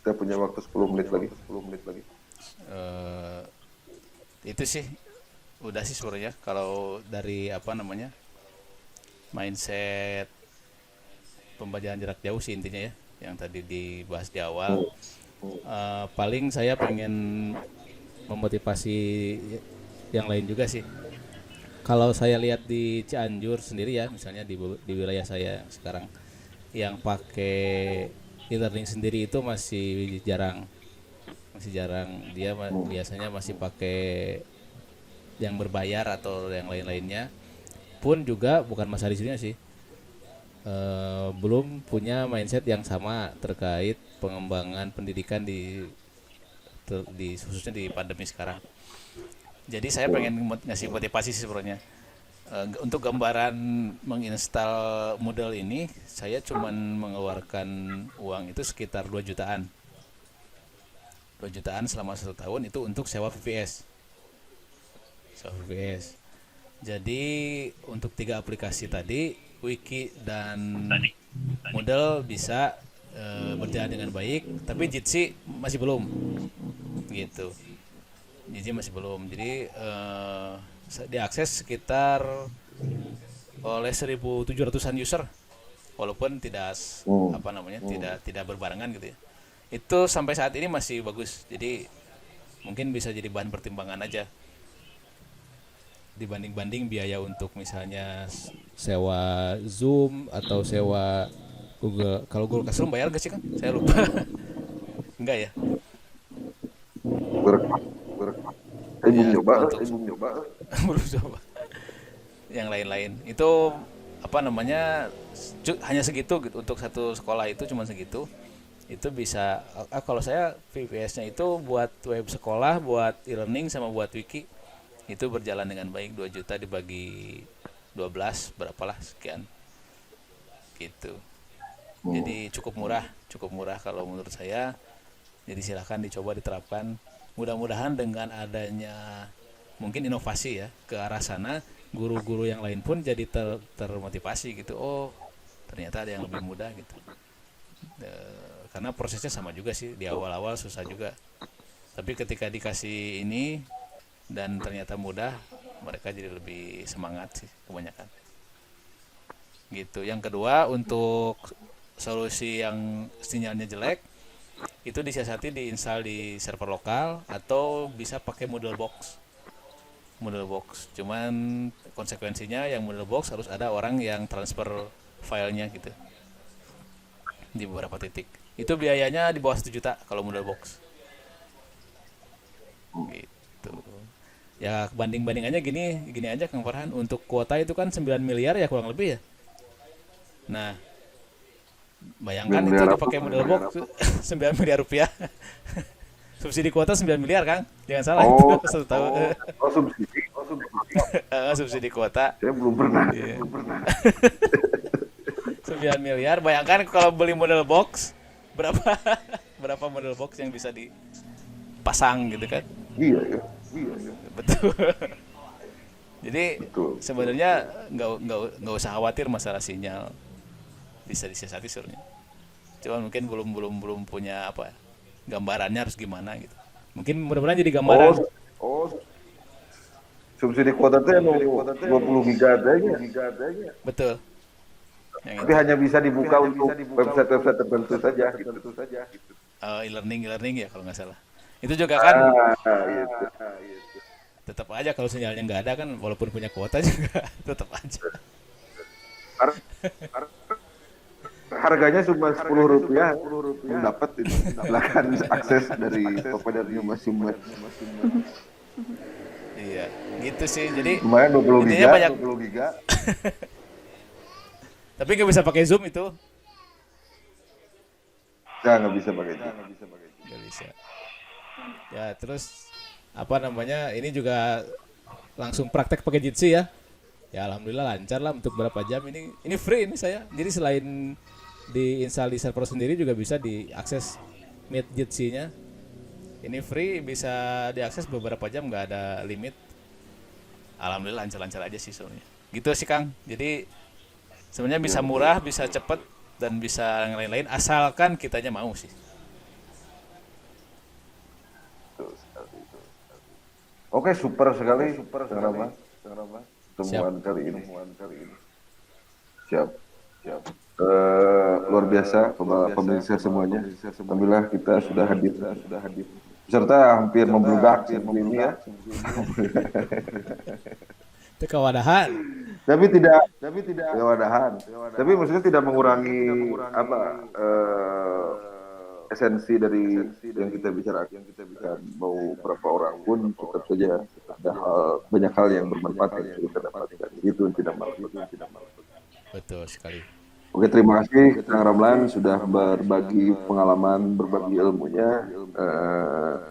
[SPEAKER 1] Kita punya waktu 10 menit lagi.
[SPEAKER 2] Eh, itu sih udah sih sebenarnya kalau dari apa namanya mindset pembelajaran jarak jauh sih intinya ya yang tadi dibahas di awal. Paling saya pengen memotivasi yang lain juga sih. Kalau saya lihat di Cianjur sendiri ya, misalnya di wilayah saya sekarang yang pakai e-learning sendiri itu masih jarang. Dia biasanya masih pakai yang berbayar atau yang lain-lainnya. Pun juga bukan masalah di sini sih. Belum punya mindset yang sama terkait pengembangan pendidikan di khususnya di pandemi sekarang. Jadi saya pengen ngasih motivasi sih sebenarnya. Untuk gambaran menginstal model ini, saya cuman mengeluarkan uang itu sekitar 2 jutaan. 2 jutaan selama 1 tahun itu untuk sewa VPS. Jadi untuk 3 aplikasi tadi, Wiki dan model bisa berjalan dengan baik, tapi Jitsi masih belum gitu. Jadi diakses sekitar oleh 1.700-an user, walaupun tidak tidak berbarengan gitu ya. Itu sampai saat ini masih bagus. Jadi mungkin bisa jadi bahan pertimbangan aja dibanding biaya untuk misalnya sewa Zoom atau sewa Google. Kalau Google Classroom bayar gak sih kan? Saya lupa. Enggak ya?
[SPEAKER 1] Belum nyoba.
[SPEAKER 2] Belum coba. Yang lain-lain itu apa namanya hanya segitu gitu. Untuk satu sekolah itu cuma segitu. Itu bisa kalau saya VPS-nya itu buat web sekolah, buat e-learning sama buat wiki itu berjalan dengan baik. 2 juta dibagi 12 berapalah sekian gitu. Jadi cukup murah kalau menurut saya. Jadi silahkan dicoba diterapkan. Mudah-mudahan dengan adanya mungkin inovasi ya ke arah sana, guru-guru yang lain pun jadi termotivasi gitu. Oh, ternyata ada yang lebih mudah gitu. Karena prosesnya sama juga sih, di awal-awal susah juga. Tapi ketika dikasih ini dan ternyata mudah, mereka jadi lebih semangat sih kebanyakan. Gitu. Yang kedua, untuk solusi yang sinyalnya jelek, itu disiasati diinstal di server lokal atau bisa pakai model box. Cuman konsekuensinya yang model box harus ada orang yang transfer filenya gitu di beberapa titik. Itu biayanya di bawah 1 juta kalau model box gitu. Ya banding-bandingannya gini aja Kang Farhan. Untuk kuota itu kan 9 miliar ya kurang lebih ya. Nah, bayangkan itu dipakai model box 9 miliar rupiah. Subsidi kuota 9 miliar Kang, jangan salah itu. Subsidi kuota.
[SPEAKER 1] Saya belum pernah.
[SPEAKER 2] 9 miliar, bayangkan kalau beli model box berapa model box yang bisa dipasang gitu kan?
[SPEAKER 1] Iya.
[SPEAKER 2] Betul. Jadi sebenarnya nggak usah khawatir masalah sinyal, bisa disiasati sebenarnya. Cuman mungkin belum punya gambarannya harus gimana gitu. Mungkin mudah-mudahan jadi gambaran.
[SPEAKER 1] Subsidi kuota itu 20 giga adanya.
[SPEAKER 2] Betul.
[SPEAKER 1] Tapi hanya bisa dibuka untuk website tertentu saja.
[SPEAKER 2] E-learning ya kalau nggak salah. Itu juga kan.
[SPEAKER 1] Gitu.
[SPEAKER 2] Tetap aja kalau sinyalnya nggak ada kan, walaupun punya kuota juga tetap aja.
[SPEAKER 1] Harganya cuma 10 rupiah dapat itu. Silakan akses dari providernya masing-masing.
[SPEAKER 2] Iya, gitu sih. Jadi
[SPEAKER 1] lumayan 20 giga,
[SPEAKER 2] banyak.
[SPEAKER 1] 20 giga.
[SPEAKER 2] Tapi nggak bisa pakai Zoom itu.
[SPEAKER 1] Nggak bisa pakai itu.
[SPEAKER 2] Nggak bisa. Ya, terus ini juga langsung praktek pakai Jitsi ya. Ya alhamdulillah lancar lah untuk berapa jam ini free ini saya. Jadi selain diinstal di server sendiri juga bisa diakses Meet Jitsi-nya. Ini free, bisa diakses beberapa jam, nggak ada limit. Alhamdulillah lancar-lancar aja sih soalnya. Gitu sih Kang. Jadi sebenarnya bisa murah, bisa cepet, dan bisa yang lain-lain asalkan kitanya mau sih.
[SPEAKER 1] Oke, super sekali, Kang Rama. Temuan kali ini. Siap. Luar biasa pemirsa semuanya. Alhamdulillah kita sudah hadir. Beserta hampir membludak seperti ini ya.
[SPEAKER 2] Itu kewadahan.
[SPEAKER 1] Tapi tidak kewadahan. Tapi maksudnya tidak mengurangi apa esensi dari yang kita bicarakan. Mau berapa orang pun tetap saja ada banyak hal yang bermanfaat yang kita dapatkan. Itu tidak malu.
[SPEAKER 2] Betul sekali.
[SPEAKER 1] Oke, terima kasih Kang Ramlan sudah berbagi pengalaman, berbagi ilmunya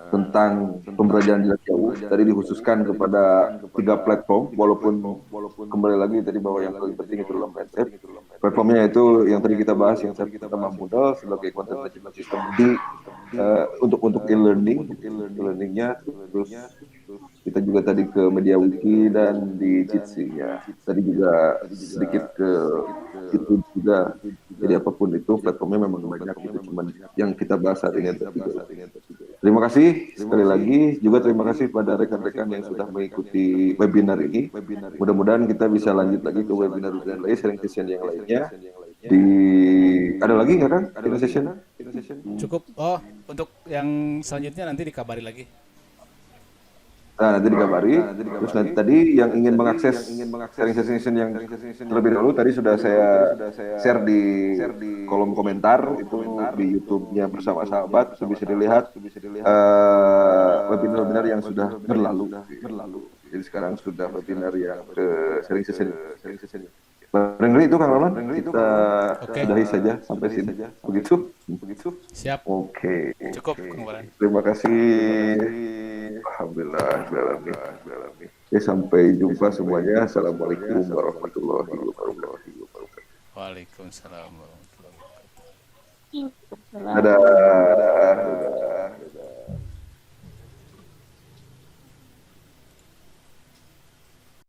[SPEAKER 1] tentang pembelajaran jarak jauh. Tadi dikhususkan kepada 3 platform, walaupun kembali lagi tadi bahwa yang paling penting itu dalam mindset. Platformnya itu yang tadi kita bahas, yang pertama Moodle sebagai content management system untuk e-learningnya, terus kita juga tadi ke MediaWiki dan di Jitsi ya. Tadi juga sedikit ke YouTube juga. Jadi apapun itu platformnya memang banyak, itu cuma yang kita bahas hari ini. Terima kasih sekali lagi, juga terima kasih pada rekan-rekan yang sudah mengikuti webinar ini. Mudah-mudahan kita bisa lanjut lagi ke webinar lain, sharing session yang lainnya. Ada lagi nggak kan? Session?
[SPEAKER 2] Cukup. Oh, untuk yang selanjutnya nanti dikabari lagi.
[SPEAKER 1] Nah, nanti dikabari. Terus nanti tadi yang ingin mengakses sharing session yang terlebih dahulu tadi sudah saya share di kolom komentar itu di YouTube-nya Bersama Sahabat, itu bisa dilihat webinar-webinar yang sudah berlalu. Jadi sekarang sudah webinar yang ke sharing session. Barangkali itu Kang Roland, kita sudahi saja sampai sini. Begitu?
[SPEAKER 2] Siap.
[SPEAKER 1] Oke.
[SPEAKER 2] Cukup, Kang Roland.
[SPEAKER 1] Terima kasih. Alhamdulillah. Sampai jumpa semuanya. Assalamualaikum warahmatullahi wabarakatuh.
[SPEAKER 2] Waalaikumsalam warahmatullahi wabarakatuh.
[SPEAKER 3] Salam.
[SPEAKER 1] Dadah.